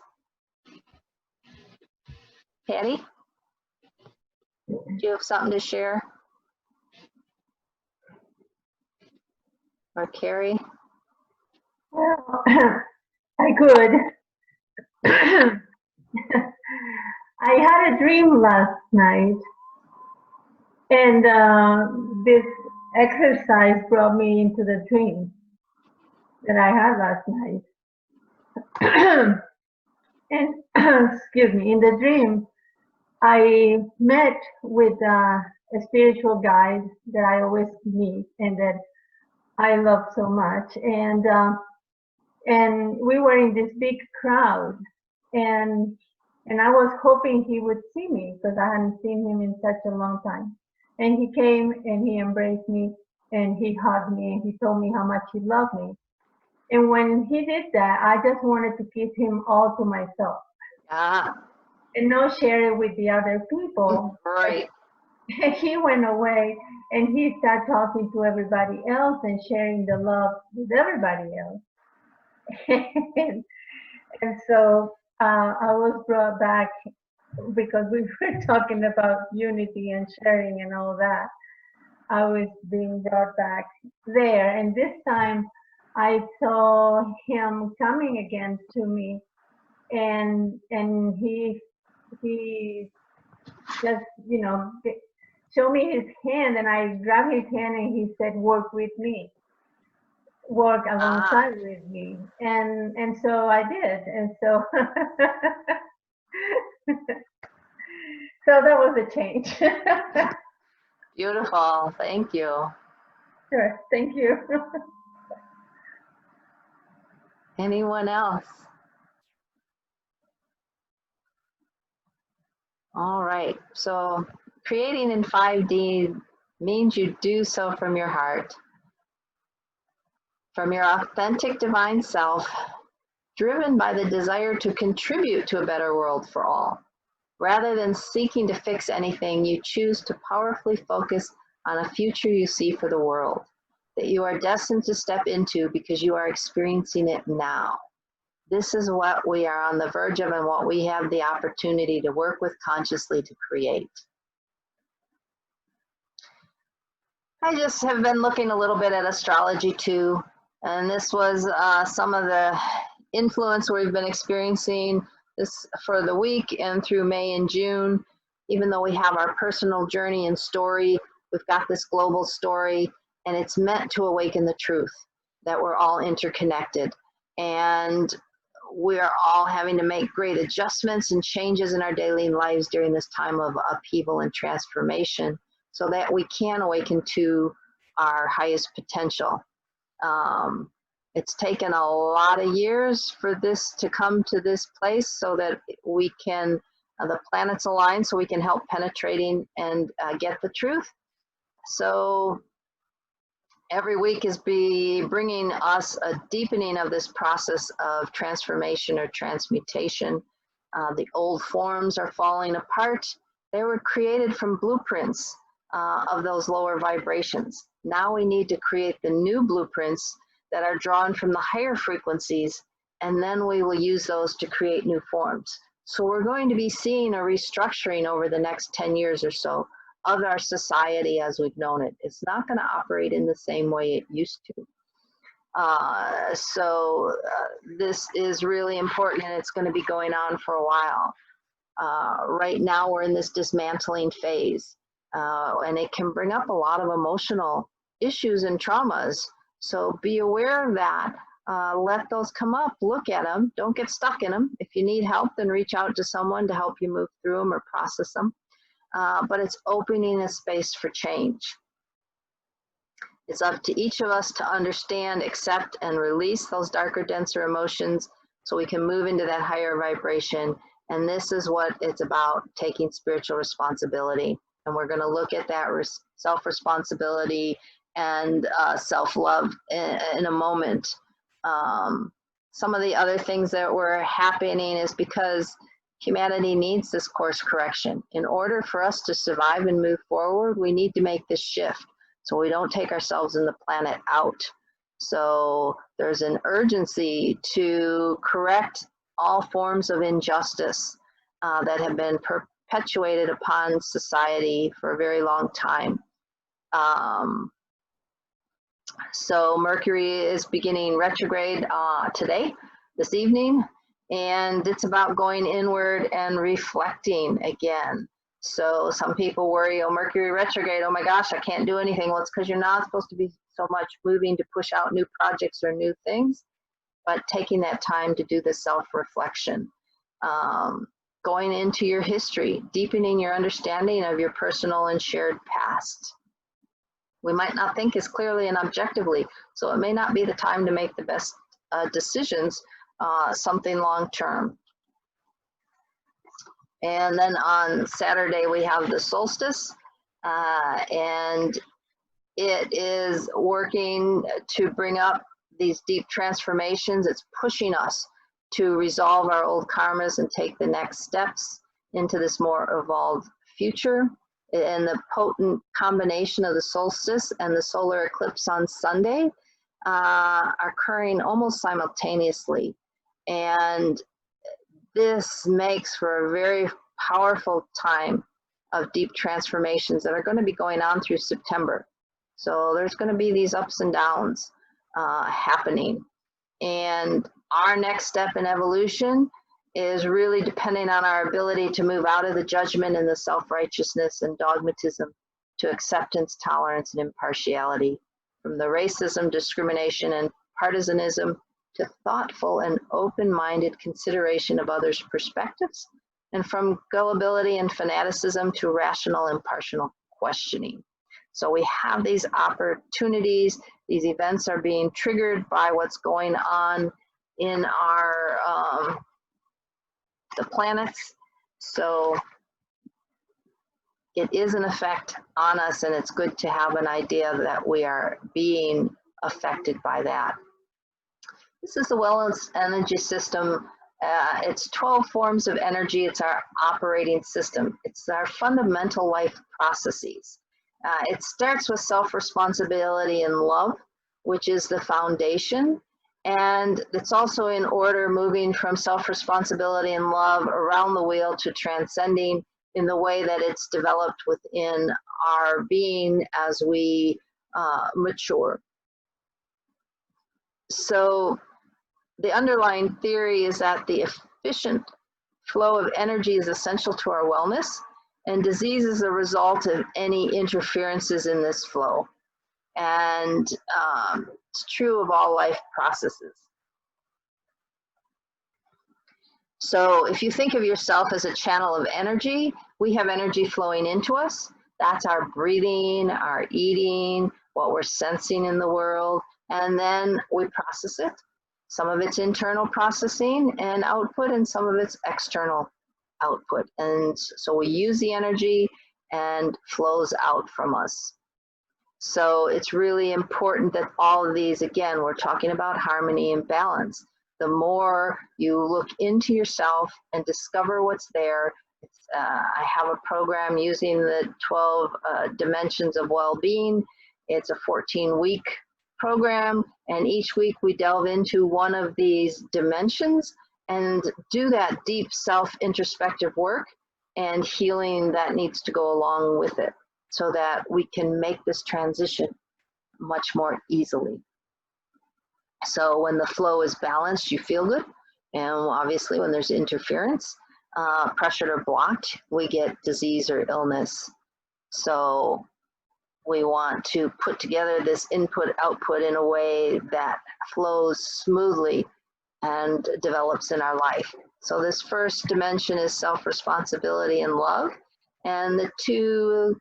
Patty, do you have something to share? Or Carrie? Well, I could. I had a dream last night, and this exercise brought me into the dream that I had last night. And excuse me, in the dream, I met with a spiritual guide that I always meet and that I love so much, and we were in this big crowd, and I was hoping he would see me because I hadn't seen him in such a long time. And he came and he embraced me and he hugged me and he told me how much he loved me. And when he did that, I just wanted to keep him all to myself and not share it with the other people. Right. He went away and he started talking to everybody else and sharing the love with everybody else. And so I was brought back because we were talking about unity and sharing and all that. I was being brought back there, and this time I saw him coming again to me, and he just showed me his hand, and I grabbed his hand, and he said, "Work with me." Work alongside with me, and so I did, and so so that was a change. Beautiful, thank you. Sure, thank you. Anyone else? All right, so creating in 5D means you do so from your heart, from your authentic divine self, driven by the desire to contribute to a better world for all. Rather than seeking to fix anything, you choose to powerfully focus on a future you see for the world, that you are destined to step into because you are experiencing it now. This is what we are on the verge of and what we have the opportunity to work with consciously to create. I just have been looking a little bit at astrology too, and this was some of the influence we've been experiencing this for the week and through May and June. Even though we have our personal journey and story, we've got this global story, and it's meant to awaken the truth that we're all interconnected. And we are all having to make great adjustments and changes in our daily lives during this time of upheaval and transformation so that we can awaken to our highest potential. It's taken a lot of years for this to come to this place so that we can, the planets align so we can help penetrating and get the truth. So every week is bringing us a deepening of this process of transformation or transmutation. The old forms are falling apart. They were created from blueprints of those lower vibrations. Now we need to create the new blueprints that are drawn from the higher frequencies, and then we will use those to create new forms. So we're going to be seeing a restructuring over the next 10 years or so of our society as we've known it. It's not going to operate in the same way it used to. This is really important, and it's going to be going on for a while. Right now we're in this dismantling phase, and it can bring up a lot of emotional issues and traumas. So be aware of that. Let those come up, look at them, don't get stuck in them. If you need help, then reach out to someone to help you move through them or process them. But it's opening a space for change. It's up to each of us to understand, accept, and release those darker, denser emotions so we can move into that higher vibration. And this is what it's about, taking spiritual responsibility. And we're going to look at that self-responsibility and self-love in a moment. Some of the other things that were happening is because humanity needs this course correction. In order for us to survive and move forward, we need to make this shift so we don't take ourselves and the planet out. So there's an urgency to correct all forms of injustice that have been perpetuated upon society for a very long time. So Mercury is beginning retrograde today, this evening, and it's about going inward and reflecting again. So some people worry, oh, Mercury retrograde, oh my gosh, I can't do anything. Well, it's because you're not supposed to be so much moving to push out new projects or new things, but taking that time to do the self-reflection. Going into your history, deepening your understanding of your personal and shared past. We might not think as clearly and objectively, so it may not be the time to make the best decisions, something long-term. And then on Saturday, we have the solstice, and it is working to bring up these deep transformations. It's pushing us to resolve our old karmas and take the next steps into this more evolved future. And the potent combination of the solstice and the solar eclipse on Sunday are occurring almost simultaneously. And this makes for a very powerful time of deep transformations that are going to be going on through September. So there's going to be these ups and downs happening. And our next step in evolution is really depending on our ability to move out of the judgment and the self-righteousness and dogmatism to acceptance, tolerance, and impartiality, from the racism, discrimination, and partisanism to thoughtful and open-minded consideration of others' perspectives, and from gullibility and fanaticism to rational, impartial questioning. So we have these opportunities. These events are being triggered by what's going on in our the planets. So it is an effect on us, and it's good to have an idea that we are being affected by that. This is the wellness energy system. It's 12 forms of energy. It's our operating system. It's our fundamental life processes. It starts with self-responsibility and love, which is the foundation. And it's also in order, moving from self-responsibility and love around the wheel to transcending in the way that it's developed within our being as we mature. So the underlying theory is that the efficient flow of energy is essential to our wellness, and disease is a result of any interferences in this flow. And it's true of all life processes. So if you think of yourself as a channel of energy, we have energy flowing into us. That's our breathing, our eating, what we're sensing in the world, and then we process it. Some of it's internal processing and output, and some of it's external output. And so we use the energy and flows out from us. So it's really important that all of these, again, we're talking about harmony and balance. The more you look into yourself and discover what's there, I have a program using the 12 dimensions of well-being. It's a 14-week program, and each week we delve into one of these dimensions and do that deep self-introspective work and healing that needs to go along with it, so that we can make this transition much more easily. So when the flow is balanced, you feel good. And obviously when there's interference, pressured or blocked, we get disease or illness. So we want to put together this input-output in a way that flows smoothly and develops in our life. So this first dimension is self-responsibility and love. And the two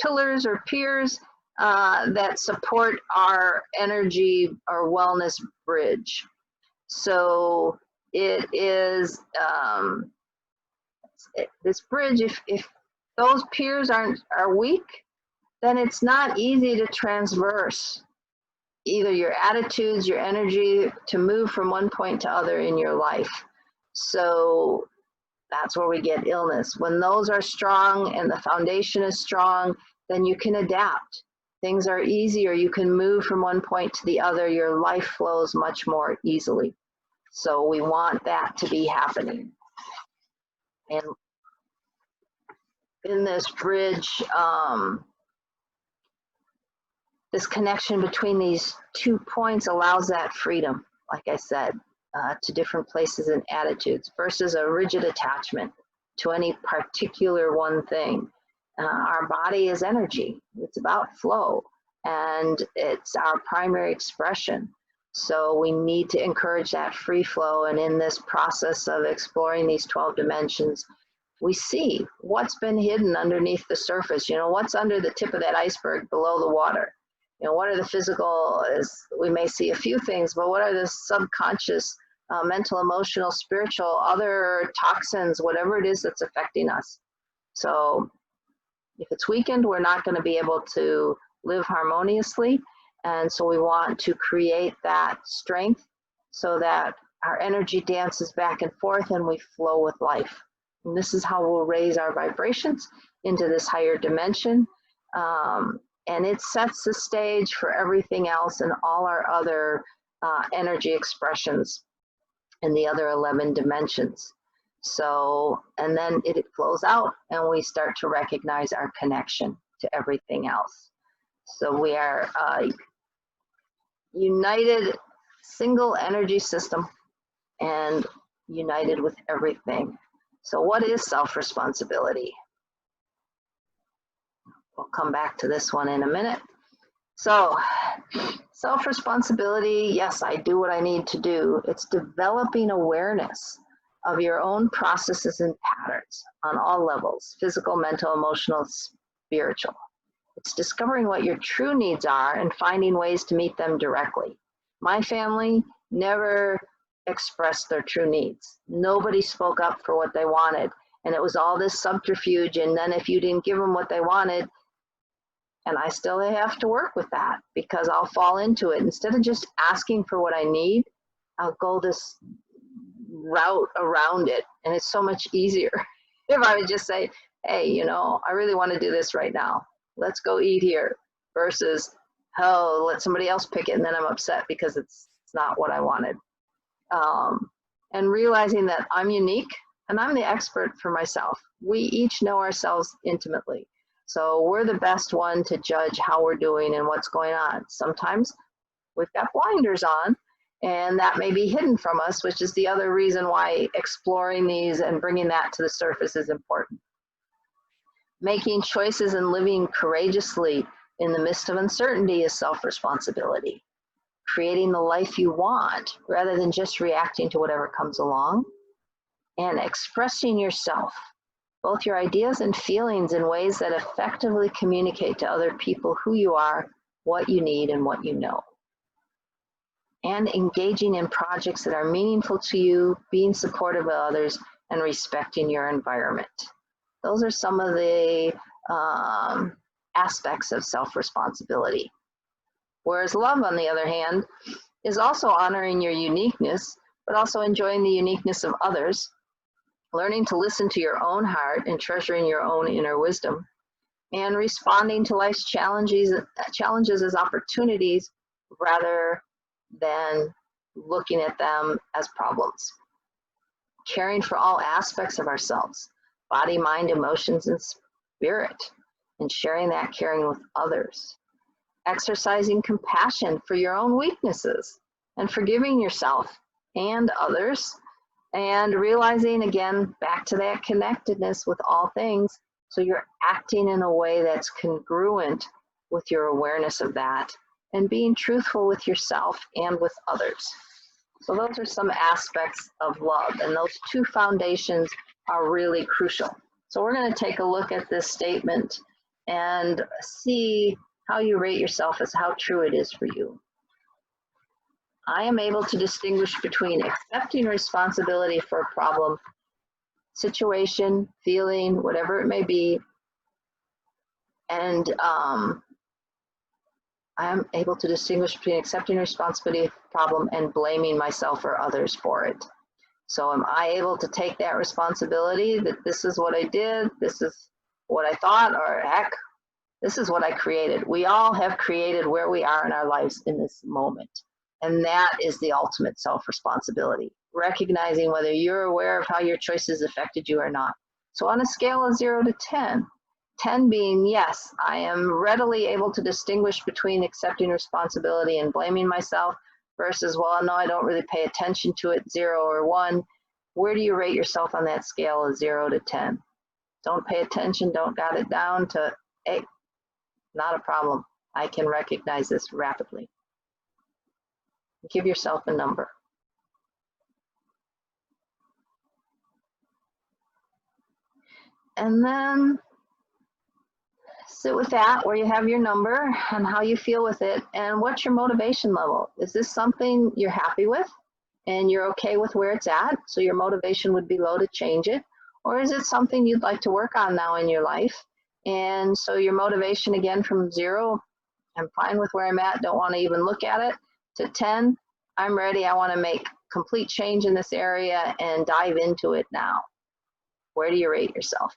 pillars or piers that support our energy or wellness bridge. So it is this bridge, if those piers are weak, then it's not easy to transverse either your attitudes, your energy to move from one point to other in your life. So that's where we get illness. When those are strong and the foundation is strong, then you can adapt. Things are easier. You can move from one point to the other. Your life flows much more easily. So we want that to be happening. And in this bridge, this connection between these 2 points allows that freedom, like I said, to different places and attitudes versus a rigid attachment to any particular one thing. Our body is energy. It's about flow, and it's our primary expression. So we need to encourage that free flow. And in this process of exploring these 12 dimensions, we see what's been hidden underneath the surface. You know, what's under the tip of that iceberg below the water. You know, what are the physical, we may see a few things, but what are the subconscious, mental, emotional, spiritual, other toxins, whatever it is that's affecting us. So if it's weakened, we're not going to be able to live harmoniously. And so we want to create that strength so that our energy dances back and forth and we flow with life. And this is how we'll raise our vibrations into this higher dimension. And it sets the stage for everything else and all our other energy expressions in the other 11 dimensions. So, and then it flows out and we start to recognize our connection to everything else. So we are a united single energy system and united with everything. So what is self-responsibility? We'll come back to this one in a minute. So self-responsibility, yes, I do what I need to do. It's developing awareness of your own processes and patterns on all levels, physical, mental, emotional, spiritual. It's discovering what your true needs are and finding ways to meet them directly. My family never expressed their true needs. Nobody spoke up for what they wanted. And it was all this subterfuge. And then if you didn't give them what they wanted, and I still have to work with that because I'll fall into it. Instead of just asking for what I need, I'll go this route around it. And it's so much easier if I would just say, hey, you know, I really want to do this right now. Let's go eat here versus, oh, let somebody else pick it. And then I'm upset because it's not what I wanted. And realizing that I'm unique and I'm the expert for myself. We each know ourselves intimately. So we're the best one to judge how we're doing and what's going on. Sometimes we've got blinders on and that may be hidden from us, which is the other reason why exploring these and bringing that to the surface is important. Making choices and living courageously in the midst of uncertainty is self-responsibility. Creating the life you want rather than just reacting to whatever comes along and expressing yourself, both your ideas and feelings, in ways that effectively communicate to other people who you are, what you need, and what you know. And engaging in projects that are meaningful to you, being supportive of others, and respecting your environment. Those are some of the aspects of self-responsibility. Whereas love, on the other hand, is also honoring your uniqueness, but also enjoying the uniqueness of others, learning to listen to your own heart and treasuring your own inner wisdom, and responding to life's challenges as opportunities rather than looking at them as problems. Caring for all aspects of ourselves, body, mind, emotions, and spirit, and sharing that caring with others. Exercising compassion for your own weaknesses and forgiving yourself and others, and realizing, again, back to that connectedness with all things, so you're acting in a way that's congruent with your awareness of that, and being truthful with yourself and with others. So those are some aspects of love, and those two foundations are really crucial. So we're going to take a look at this statement and see how you rate yourself as how true it is for you. I am able to distinguish between accepting responsibility for a problem, situation, feeling, whatever it may be, and I'm able to distinguish between accepting responsibility for a problem and blaming myself or others for it. So am I able to take that responsibility, that this is what I did, this is what I thought, or heck, this is what I created. We all have created where we are in our lives in this moment. And that is the ultimate self-responsibility, recognizing whether you're aware of how your choices affected you or not. So on a scale of 0 to 10, 10 being yes, I am readily able to distinguish between accepting responsibility and blaming myself, versus, well, no, I don't really pay attention to it, 0 or 1. Where do you rate yourself on that scale of 0 to 10? Don't pay attention, don't got it down, to, hey, not a problem. I can recognize this rapidly. Give yourself a number. And then sit with that, where you have your number and how you feel with it, and what's your motivation level. Is this something you're happy with and you're okay with where it's at, so your motivation would be low to change it? Or is it something you'd like to work on now in your life, and so your motivation, again, from 0, I'm fine with where I'm at, don't want to even look at it, to 10, I'm ready, I want to make complete change in this area and dive into it now. Where do you rate yourself?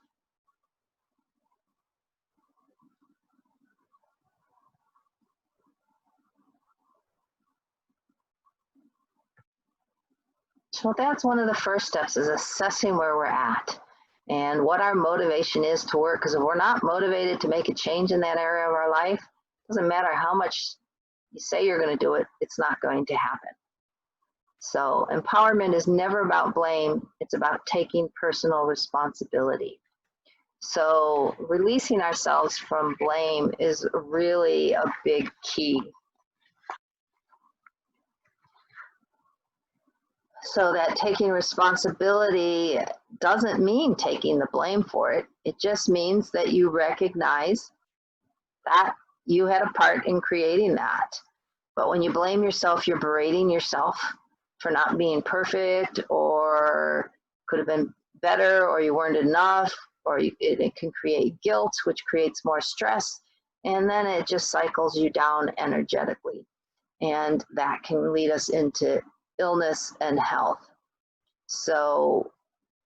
So that's one of the first steps, is assessing where we're at and what our motivation is to work. Because if we're not motivated to make a change in that area of our life, it doesn't matter how much you say you're going to do it, it's not going to happen. So empowerment is never about blame, it's about taking personal responsibility. So releasing ourselves from blame is really a big key. So that taking responsibility doesn't mean taking the blame for it. It just means that you recognize that you had a part in creating that. But when you blame yourself, you're berating yourself for not being perfect, or could have been better, or you weren't enough, or it can create guilt, which creates more stress. And then it just cycles you down energetically. And that can lead us into illness and health. So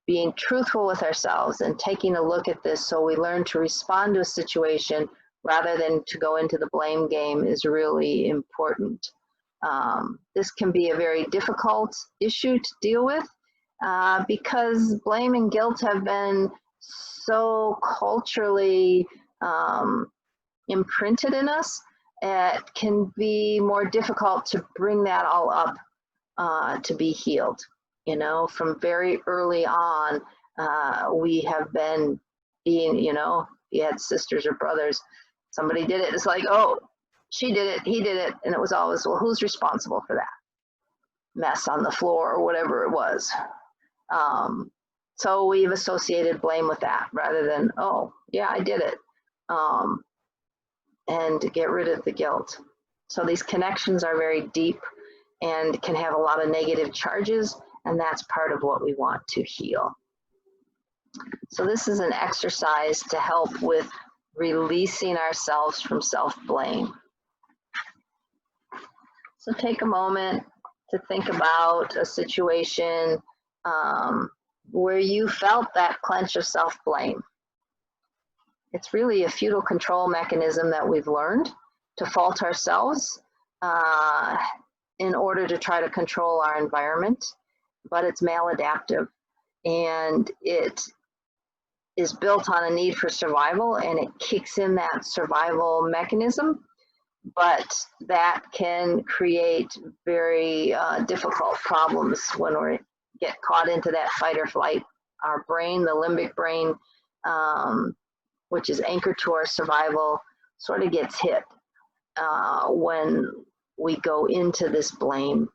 being truthful with ourselves and taking a look at this, so we learn to respond to a situation rather than to go into the blame game, is really important. This can be a very difficult issue to deal with because blame and guilt have been so culturally imprinted in us. It can be more difficult to bring that all up to be healed. You know, from very early on, we have been being, you know, you had sisters or brothers, somebody did it, it's like, oh, she did it, he did it, and it was always, well, who's responsible for that mess on the floor or whatever it was? So we've associated blame with that rather than, oh, yeah, I did it. And get rid of the guilt. So these connections are very deep and can have a lot of negative charges, and that's part of what we want to heal. So this is an exercise to help with releasing ourselves from self-blame. So take a moment to think about a situation where you felt that clench of self-blame. It's really a futile control mechanism that we've learned to fault ourselves in order to try to control our environment, but it's maladaptive, and it is built on a need for survival, and it kicks in that survival mechanism, but that can create very difficult problems when we get caught into that fight or flight. Our brain, the limbic brain, which is anchored to our survival, sort of gets hit when we go into this blame,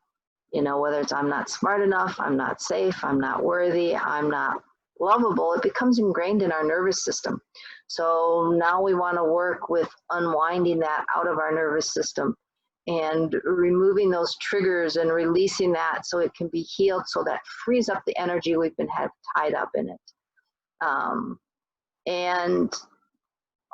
you know, whether it's I'm not smart enough, I'm not safe, I'm not worthy, I'm not lovable. It becomes ingrained in our nervous system. So now we want to work with unwinding that out of our nervous system and removing those triggers and releasing that so it can be healed, so that frees up the energy we've been tied up in it. And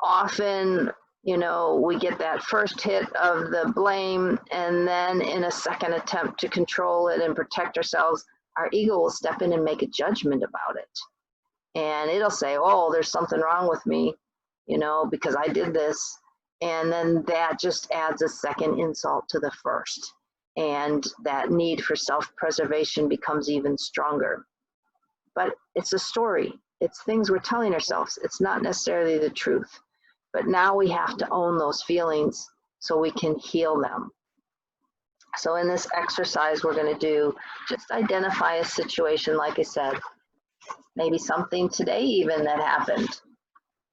often, you know, we get that first hit of the blame, and then in a second attempt to control it and protect ourselves, our ego will step in and make a judgment about it. And it'll say, oh, there's something wrong with me, you know, because I did this. And then that just adds a second insult to the first. And that need for self-preservation becomes even stronger. But it's a story. It's things we're telling ourselves. It's not necessarily the truth. But now we have to own those feelings so we can heal them. So in this exercise we're going to do, just identify a situation, like I said, maybe something today even that happened,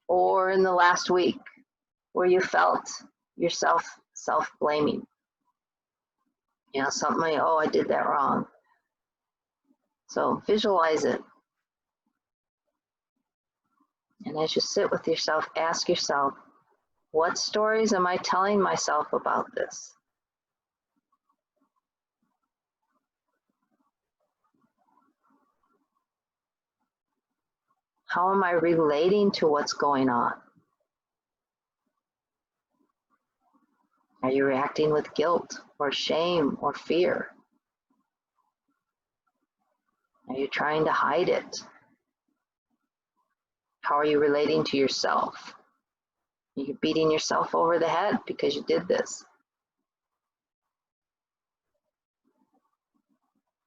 or in the last week where you felt yourself self-blaming. You know, something like, oh, I did that wrong. So visualize it. And as you sit with yourself, ask yourself, what stories am I telling myself about this? How am I relating to what's going on? Are you reacting with guilt or shame or fear? Are you trying to hide it? How are you relating to yourself? Are you beating yourself over the head because you did this?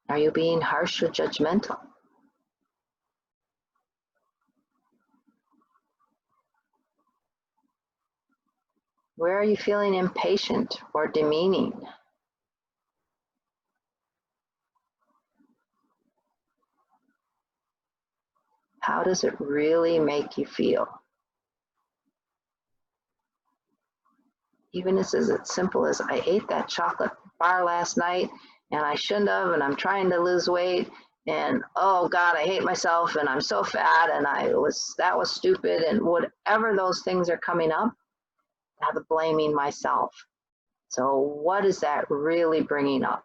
Are you being harsh or judgmental? Where are you feeling impatient or demeaning? How does it really make you feel? Even if it's as simple as, I ate that chocolate bar last night and I shouldn't have, and I'm trying to lose weight, and oh God, I hate myself, and I'm so fat, and that was stupid, and whatever those things are coming up, I'm blaming myself. So what is that really bringing up?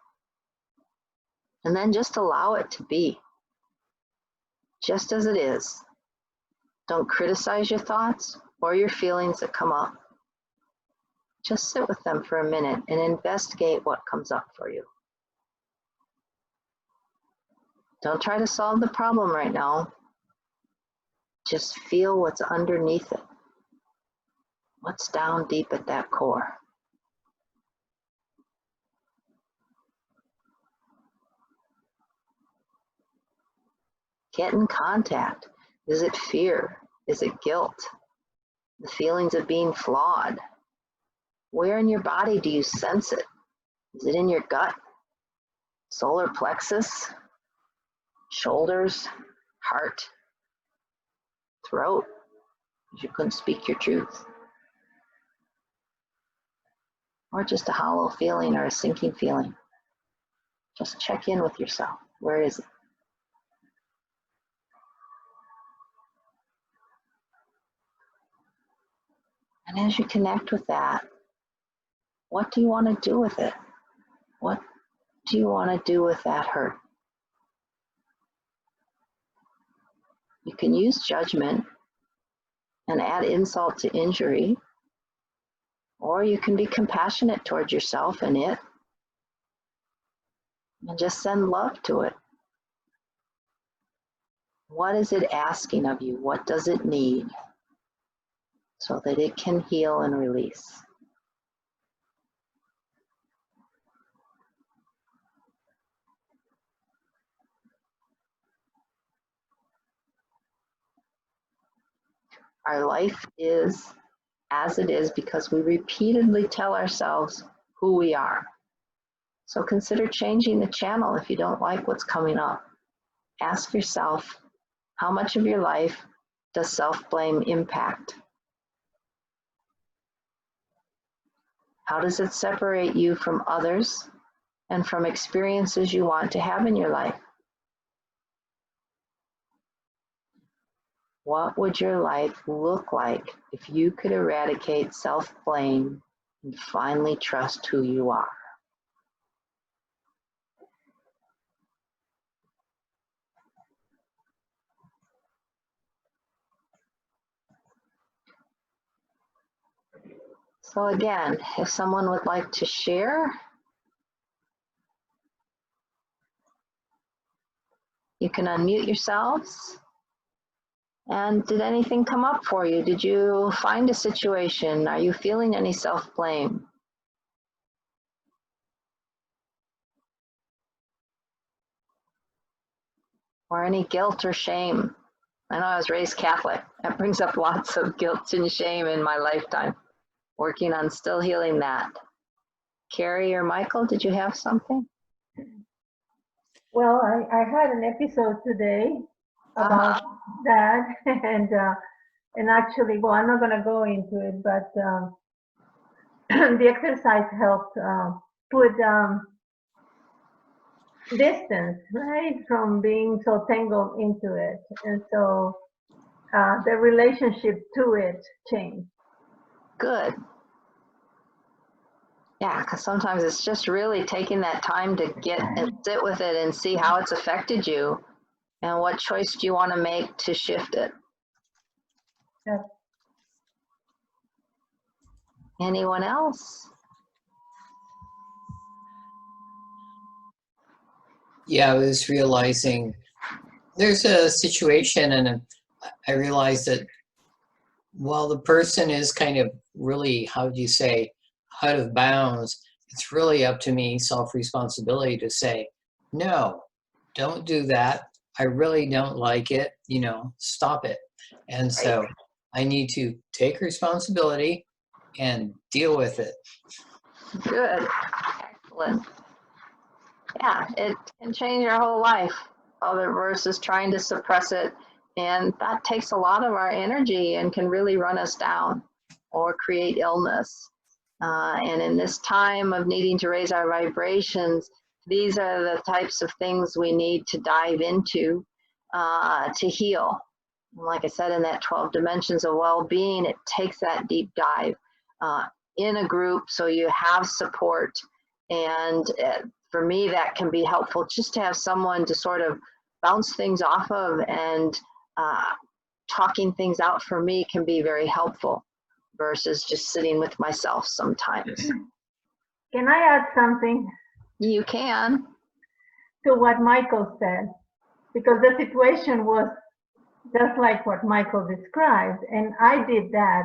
And then just allow it to be, just as it is. Don't criticize your thoughts or your feelings that come up. Just sit with them for a minute and investigate what comes up for you. Don't try to solve the problem right now. Just feel what's underneath it. What's down deep at that core. Get in contact. Is it fear? Is it guilt? The feelings of being flawed? Where in your body do you sense it? Is it in your gut? Solar plexus? Shoulders? Heart? Throat? Because you couldn't speak your truth? Or just a hollow feeling or a sinking feeling? Just check in with yourself. Where is it? And as you connect with that, what do you want to do with it? What do you want to do with that hurt? You can use judgment and add insult to injury, or you can be compassionate towards yourself and it, and just send love to it. What is it asking of you? What does it need so that it can heal and release? Our life is as it is because we repeatedly tell ourselves who we are. So consider changing the channel if you don't like what's coming up. Ask yourself, how much of your life does self-blame impact? How does it separate you from others and from experiences you want to have in your life? What would your life look like if you could eradicate self-blame and finally trust who you are? So again, if someone would like to share, you can unmute yourselves. And did anything come up for you? Did you find a situation? Are you feeling any self-blame? Or any guilt or shame? I know I was raised Catholic. That brings up lots of guilt and shame in my lifetime. Working on still healing that. Carrie or Michael, did you have something? Well, I had an episode today about that, and actually, well, I'm not going to go into it, but the exercise helped put distance, right, from being so tangled into it, and so the relationship to it changed. Good. Yeah, because sometimes it's just really taking that time to get and sit with it and see how it's affected you and what choice do you want to make to shift it. Yep. Anyone else? Yeah, I was realizing there's a situation, and I realized that while the person is kind of really, how do you say, out of bounds, it's really up to me, self-responsibility, to say, no, don't do that. I really don't like it, stop it. And so I need to take responsibility and deal with it. Good. Excellent. Yeah, it can change your whole life of it versus trying to suppress it. And that takes a lot of our energy and can really run us down or create illness. And in this time of needing to raise our vibrations, these are the types of things we need to dive into to heal. Like I said, in that 12 dimensions of well-being, it takes that deep dive in a group so you have support. And for me, that can be helpful just to have someone to sort of bounce things off of, and talking things out for me can be very helpful versus just sitting with myself sometimes. Can I add something You can. to what Michael said? Because the situation was just like what Michael described, and I did that.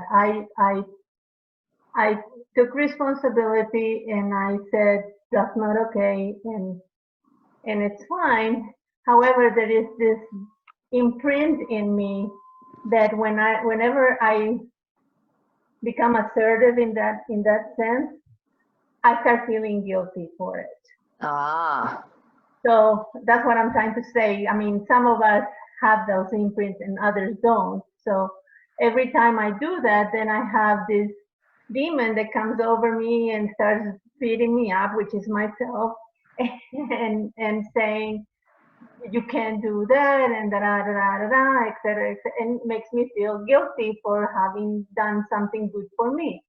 I took responsibility and I said that's not okay, and it's fine. However, there is this imprint in me that whenever I become assertive in that sense, I start feeling guilty for it. Ah. So that's what I'm trying to say. I mean, some of us have those imprints and others don't. So every time I do that, then I have this demon that comes over me and starts beating me up, which is myself, and saying, you can't do that, and da da da da da da, etc. And it makes me feel guilty for having done something good for me.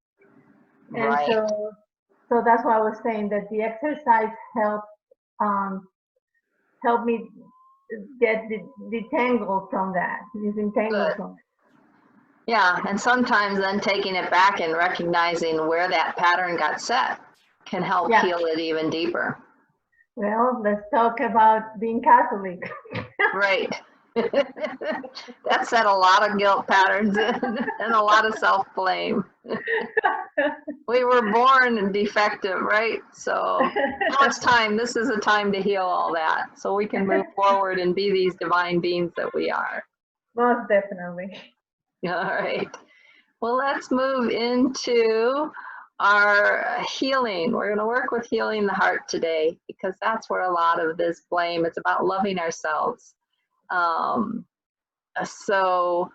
And Right. so that's why I was saying that the exercise helped help me get detangled from that, disentangled Good. from it. Yeah, and sometimes then taking it back and recognizing where that pattern got set can help Yeah. heal it even deeper. Well, let's talk about being Catholic. Right. That set a lot of guilt patterns in, and a lot of self-blame. We were born defective, right? So now it's time. This is a time to heal all that so we can move forward and be these divine beings that we are. Most definitely. All right. Well, let's move into our healing. We're going to work with healing the heart today because that's where a lot of this blame, it's about loving ourselves. So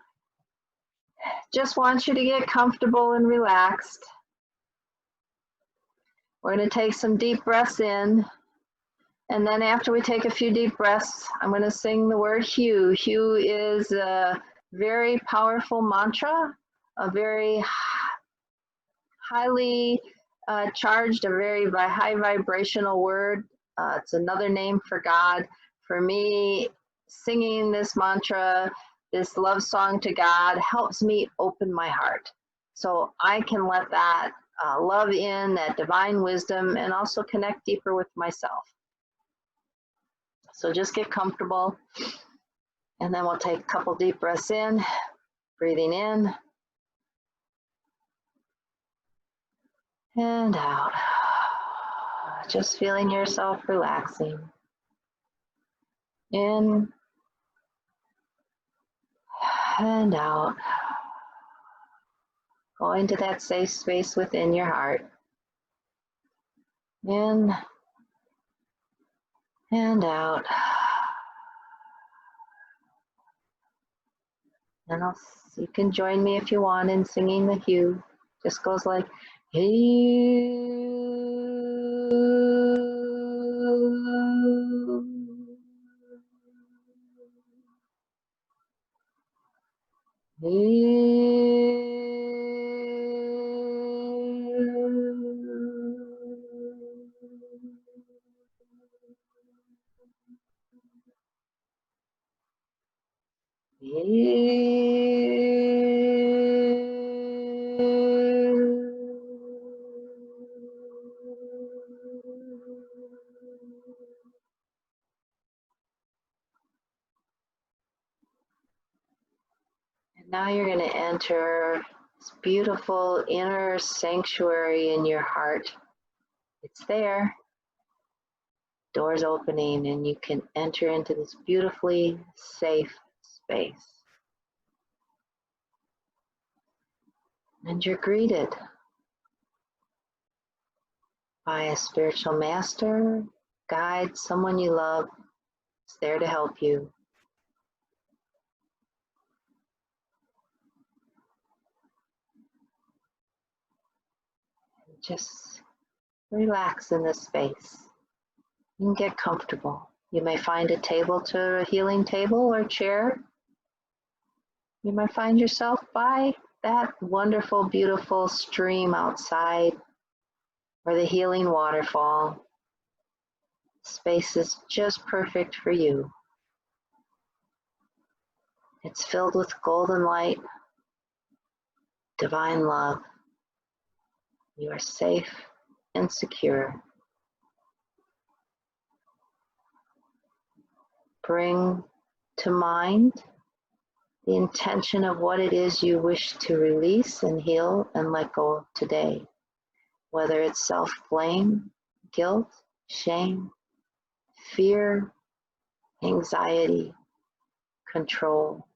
just want you to get comfortable and relaxed. We're going to take some deep breaths in. And then after we take a few deep breaths, I'm going to sing the word Hue. Hue is a very powerful mantra, a very highly charged, a very high vibrational word. It's another name for God. For me, singing this mantra, this love song to God, helps me open my heart. So I can let that love in, that divine wisdom, and also connect deeper with myself. So just get comfortable. And then we'll take a couple deep breaths in, breathing in and out. Just feeling yourself relaxing. In and out. Going to that safe space within your heart. In and out. And you can join me if you want in singing the Hue. Just goes like, hey. Now you're going to enter this beautiful inner sanctuary in your heart. It's there. Doors opening, and you can enter into this beautifully safe space. And you're greeted by a spiritual master, guide, someone you love. It's there to help you. Just relax in this space. You can get comfortable. You may find a healing table or chair. You might find yourself by that wonderful, beautiful stream outside or the healing waterfall. Space is just perfect for you. It's filled with golden light, divine love. You are safe and secure. Bring to mind the intention of what it is you wish to release and heal and let go of today, whether it's self-blame, guilt, shame, fear, anxiety, control.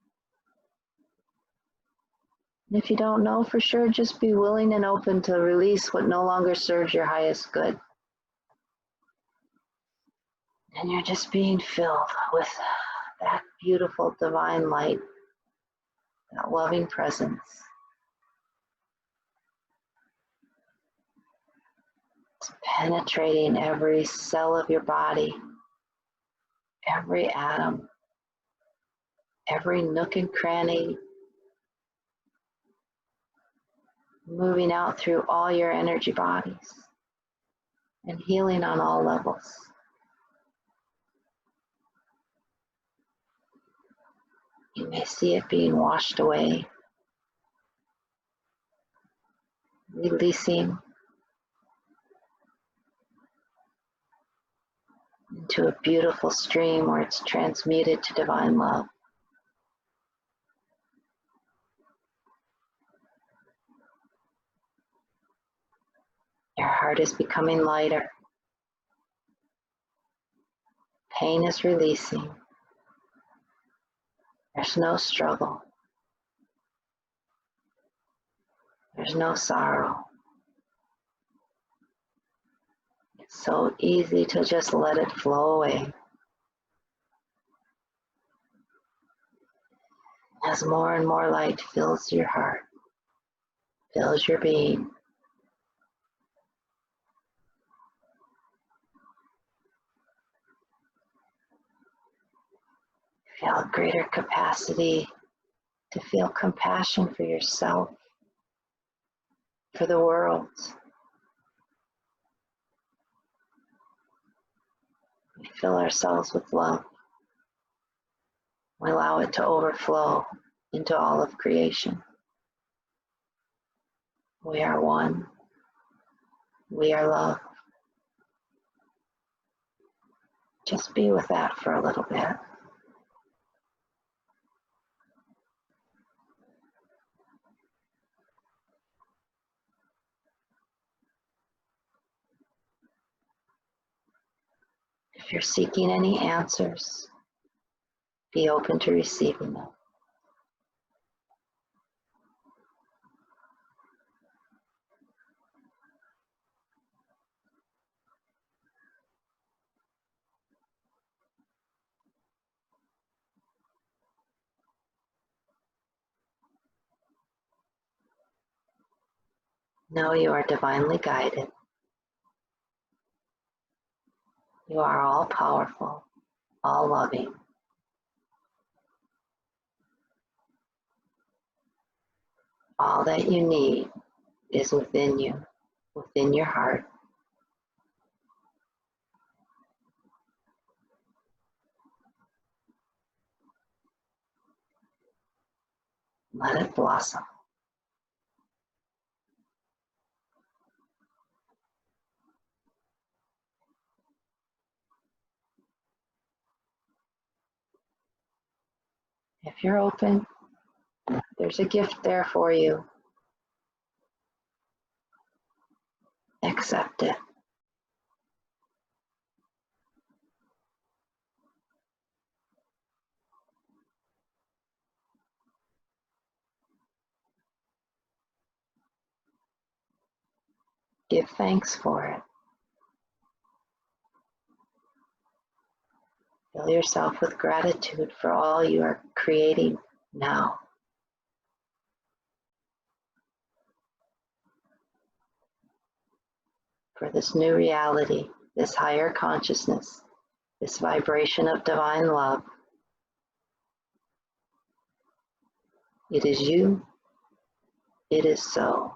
And if you don't know for sure, just be willing and open to release what no longer serves your highest good. And you're just being filled with that beautiful divine light, that loving presence. It's penetrating every cell of your body, every atom, every nook and cranny, moving out through all your energy bodies and healing on all levels. You may see it being washed away, releasing into a beautiful stream where it's transmuted to divine love. Your heart is becoming lighter. Pain is releasing. There's no struggle. There's no sorrow. It's so easy to just let it flow away. As more and more light fills your heart, fills your being, feel a greater capacity to feel compassion for yourself, for the world. We fill ourselves with love. We allow it to overflow into all of creation. We are one. We are love. Just be with that for a little bit. If you're seeking any answers, be open to receiving them. Know you are divinely guided. You are all powerful, all loving. All that you need is within you, within your heart. Let it blossom. If you're open, there's a gift there for you. Accept it. Give thanks for it. Fill yourself with gratitude for all you are creating now. For this new reality, this higher consciousness, this vibration of divine love. It is you. It is so.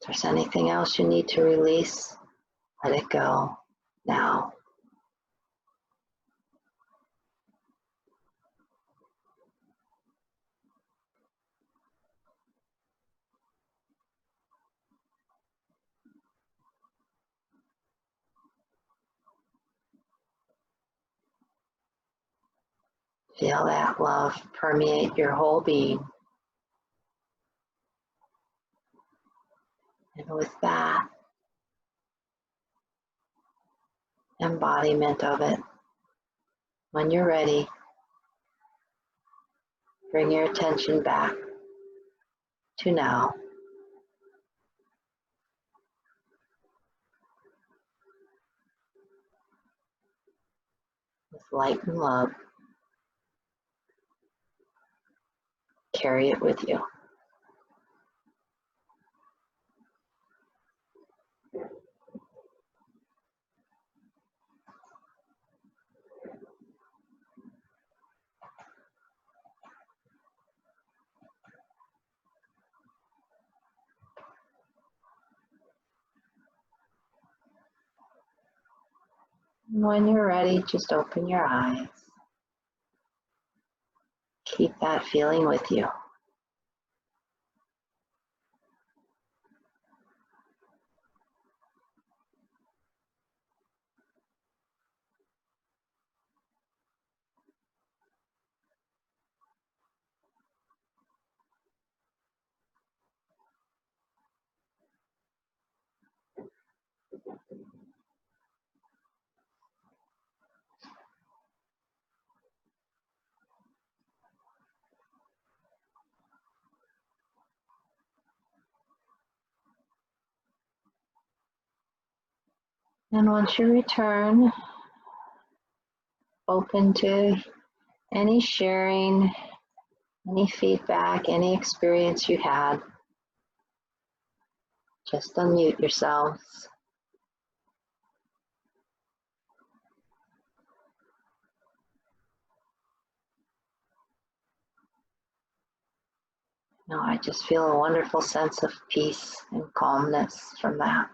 If there's anything else you need to release, let it go now. Feel that love permeate your whole being. And with that embodiment of it, when you're ready, bring your attention back to now. With light and love. carry it with you. When you're ready, just open your eyes. Keep that feeling with you. And once you return, open to any sharing, any feedback, any experience you had. Just unmute yourselves. No, I just feel a wonderful sense of peace and calmness from that.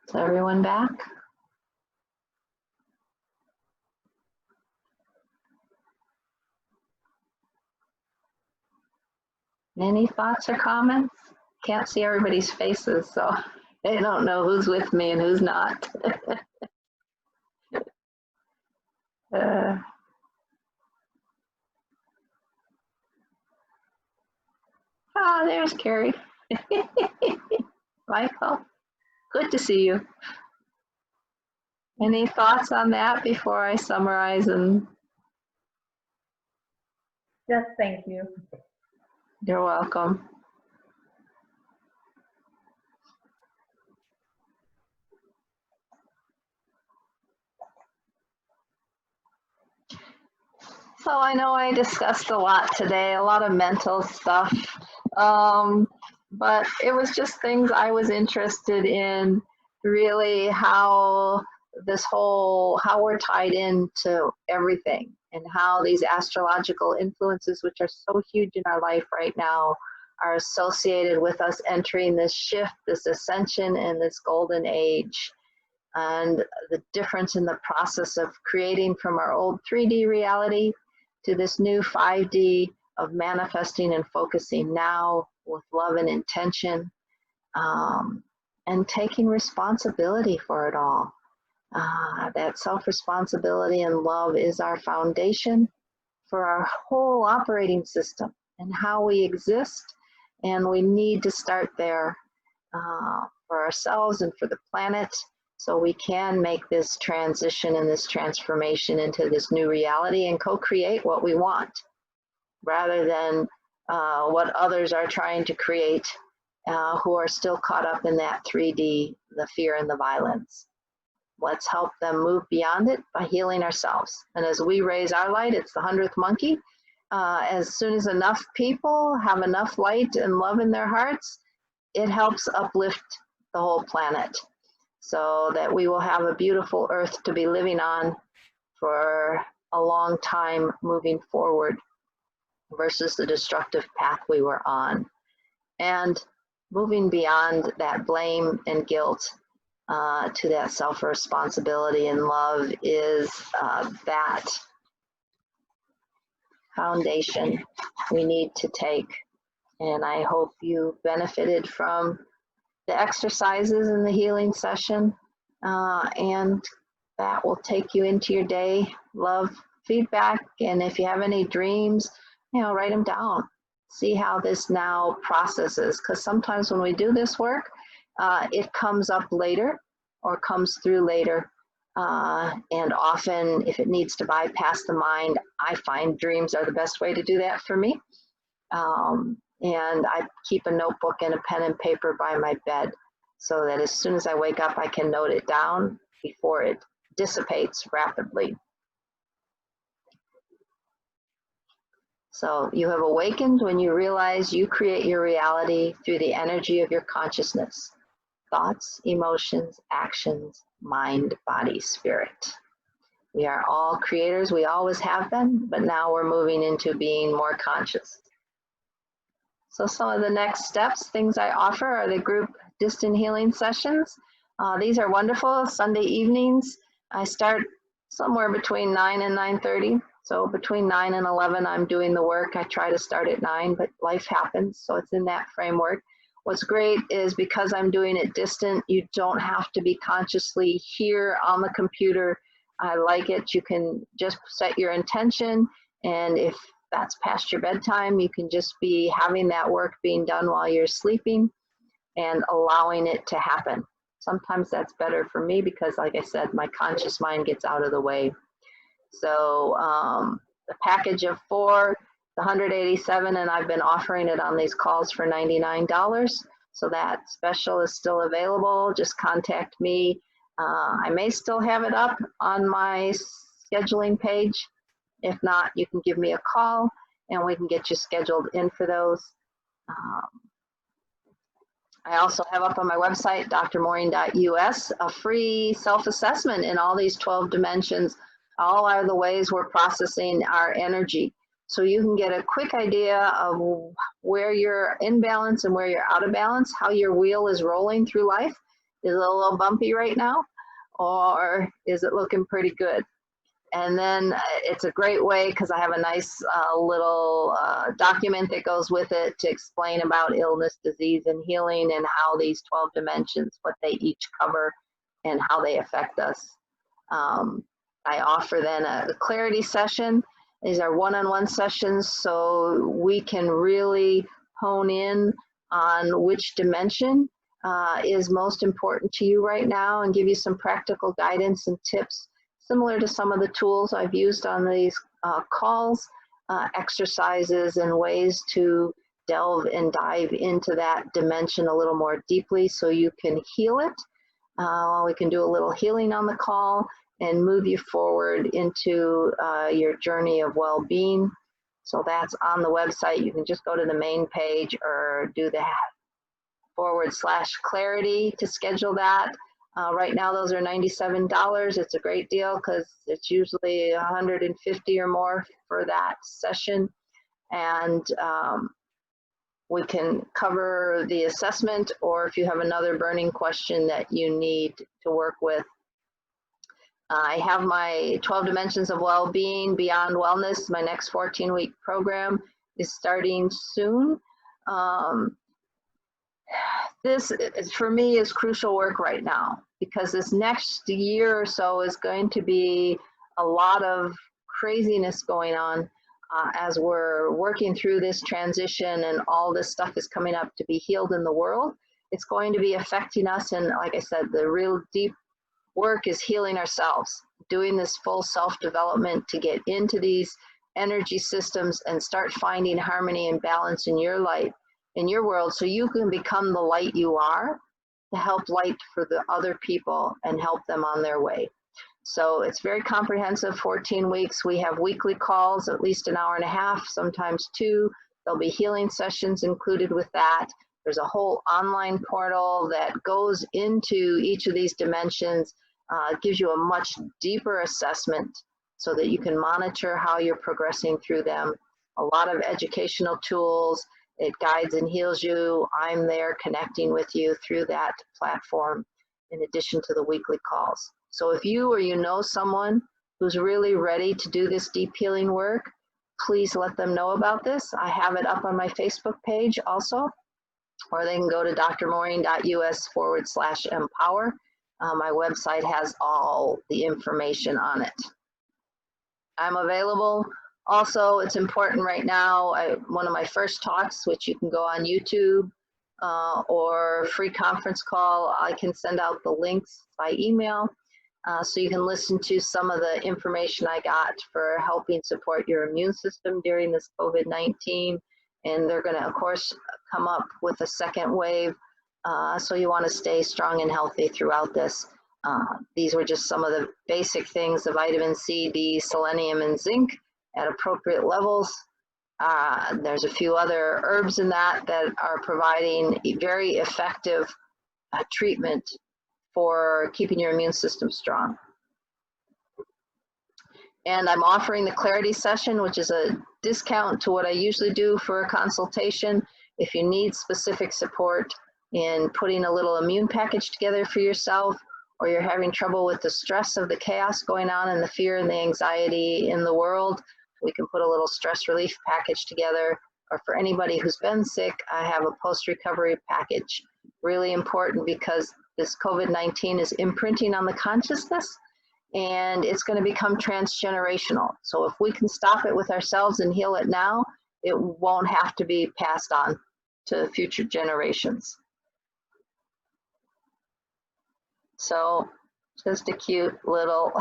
Is everyone back? Any thoughts or comments? Can't see everybody's faces, so I don't know who's with me and who's not. There's Carrie. Michael, good to see you. Any thoughts on that before I summarize? And Just thank you. you're welcome. So I know I discussed a lot today, a lot of mental stuff, but it was just things I was interested in, really how how we're tied into everything, and how these astrological influences, which are so huge in our life right now, are associated with us entering this shift, this ascension, and this golden age. And the difference in the process of creating from our old 3D reality to this new 5D of manifesting and focusing now with love and intention, and taking responsibility for it all. That self-responsibility and love is our foundation for our whole operating system and how we exist, and we need to start there for ourselves and for the planet, so we can make this transition and this transformation into this new reality and co-create what we want, rather than what others are trying to create, who are still caught up in that 3D, the fear and the violence. Let's help them move beyond it by healing ourselves. And as we raise our light, it's the 100th monkey. As soon as enough people have enough light and love in their hearts, it helps uplift the whole planet, so that we will have a beautiful earth to be living on for a long time moving forward, versus the destructive path we were on. And moving beyond that blame and guilt to that self-responsibility and love is that foundation we need to take. And I hope you benefited from the exercises in the healing session, and that will take you into your day. Love feedback, and if you have any dreams, write them down. See how this now processes, because sometimes when we do this work, it comes up later or comes through later, and often if it needs to bypass the mind, I find dreams are the best way to do that for me. And I keep a notebook and a pen and paper by my bed so that as soon as I wake up, I can note it down before it dissipates rapidly. So you have awakened when you realize you create your reality through the energy of your consciousness, thoughts, emotions, actions, mind, body, spirit. We are all creators. We always have been, but now we're moving into being more conscious. So some of the next steps, things I offer are the group distant healing sessions. These are wonderful Sunday evenings. I start somewhere between 9 and 9:30. So between 9 and 11, I'm doing the work. I try to start at 9, but life happens. So it's in that framework. What's great is because I'm doing it distant, you don't have to be consciously here on the computer. I like it. You can just set your intention. And if that's past your bedtime, you can just be having that work being done while you're sleeping and allowing it to happen. Sometimes that's better for me because, like I said, my conscious mind gets out of the way. So the package of 4, the 187, and I've been offering it on these calls for $99. So that special is still available. Just contact me. I may still have it up on my scheduling page. If not, you can give me a call and we can get you scheduled in for those. I also have up on my website, drmaureen.us, a free self-assessment in all these 12 dimensions. All are the ways we're processing our energy. So you can get a quick idea of where you're in balance and where you're out of balance, how your wheel is rolling through life. Is it a little bumpy right now? Or is it looking pretty good? And then it's a great way because I have a nice little document that goes with it to explain about illness, disease, and healing and how these 12 dimensions, what they each cover and how they affect us. I offer then a clarity session. These are one-on-one sessions so we can really hone in on which dimension is most important to you right now and give you some practical guidance and tips similar to some of the tools I've used on these calls, exercises and ways to delve and dive into that dimension a little more deeply so you can heal it. We can do a little healing on the call and move you forward into your journey of well-being. So that's on the website. You can just go to the main page or do the /clarity to schedule that. Right now, those are $97. It's a great deal because it's usually $150 or more for that session. And we can cover the assessment, or if you have another burning question that you need to work with. I have my 12 Dimensions of Well-Being Beyond Wellness. My next 14-week program is starting soon. This, for me, is crucial work right now because this next year or so is going to be a lot of craziness going on as we're working through this transition and all this stuff is coming up to be healed in the world. It's going to be affecting us, and like I said, the real deep work is healing ourselves, doing this full self-development to get into these energy systems and start finding harmony and balance in your life, in your world, so you can become the light you are to help light for the other people and help them on their way. So it's very comprehensive, 14 weeks. We have weekly calls, at least an hour and a half, sometimes 2. There'll be healing sessions included with that. There's a whole online portal that goes into each of these dimensions, gives you a much deeper assessment so that you can monitor how you're progressing through them. A lot of educational tools. It guides and heals you. I'm there connecting with you through that platform in addition to the weekly calls. So if you or you know someone who's really ready to do this deep healing work, please let them know about this. I have it up on my Facebook page also, or they can go to drmaureen.us/empower. My website has all the information on it. I'm available. Also, it's important right now, one of my first talks, which you can go on YouTube or free conference call, I can send out the links by email so you can listen to some of the information I got for helping support your immune system during this COVID-19 and they're going to, of course, come up with a second wave. So you want to stay strong and healthy throughout this. These were just some of the basic things: the vitamin C, D, selenium, and zinc at appropriate levels. There's a few other herbs in that are providing a very effective treatment for keeping your immune system strong. And I'm offering the Clarity session, which is a discount to what I usually do for a consultation. If you need specific support in putting a little immune package together for yourself, or you're having trouble with the stress of the chaos going on and the fear and the anxiety in the world, we can put a little stress relief package together. Or for anybody who's been sick, I have a post-recovery package. Really important because this COVID-19 is imprinting on the consciousness, and it's going to become transgenerational. So if we can stop it with ourselves and heal it now, it won't have to be passed on to future generations. So just a cute little,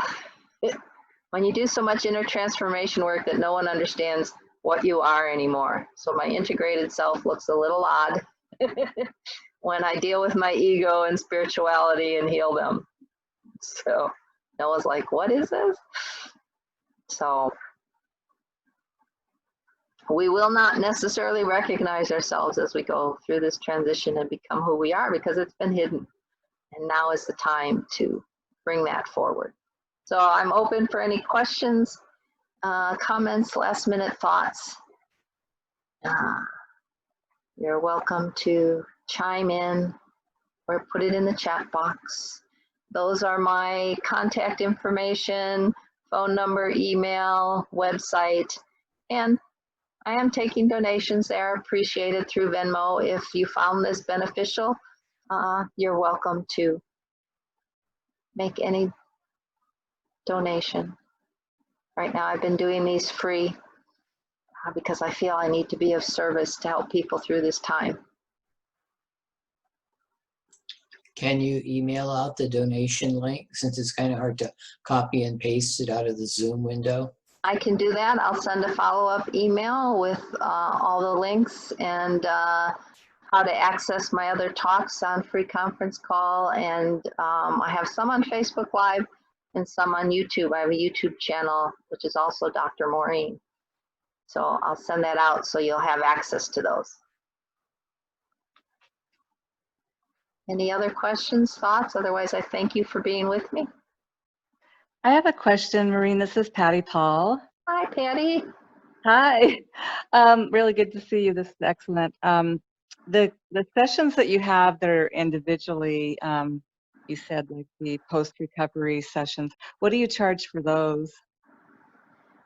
when you do so much inner transformation work that no one understands what you are anymore. So my integrated self looks a little odd when I deal with my ego and spirituality and heal them. So Noah's like, what is this? So we will not necessarily recognize ourselves as we go through this transition and become who we are, because it's been hidden. And now is the time to bring that forward. So I'm open for any questions, comments, last minute thoughts. You're welcome to chime in or put it in the chat box. Those are my contact information, phone number, email, website, and I am taking donations there, appreciated through Venmo. If you found this beneficial, you're welcome to make any donation. Right now I've been doing these free because I feel I need to be of service to help people through this time. Can you email out the donation link, since it's kind of hard to copy and paste it out of the Zoom window? I can do that. I'll send a follow-up email with all the links and how to access my other talks on free conference call. And I have some on Facebook Live and some on YouTube. I have a YouTube channel, which is also Dr. Maureen. So I'll send that out so you'll have access to those. Any other questions, thoughts? Otherwise, I thank you for being with me. I have a question, Maureen. This is Patty Paul. Hi, Patty. Hi. Really good to see you. This is excellent. The sessions that you have that are individually, you said like the post-recovery sessions, what do you charge for those?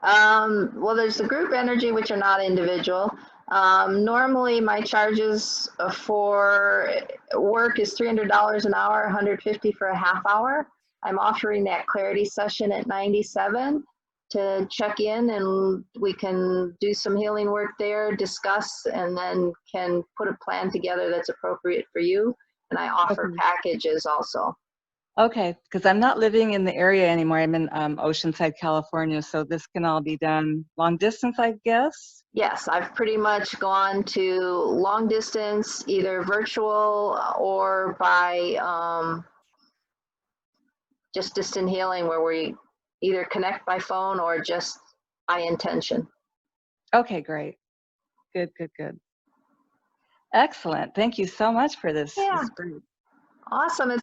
Well, there's the group energy, which are not individual. Normally my charges for work is $300 an hour, $150 for a half hour. I'm offering that clarity session at $97 to check in, and we can do some healing work there, discuss, and then can put a plan together that's appropriate for you. And I offer packages also. Okay, because I'm not living in the area anymore. I'm in Oceanside, California, so this can all be done long distance, I guess? Yes, I've pretty much gone to long distance, either virtual or by just distant healing, where we either connect by phone or just by intention. Okay, great. Good, good, good. Excellent. Thank you so much for this. Yeah. It's great. Awesome.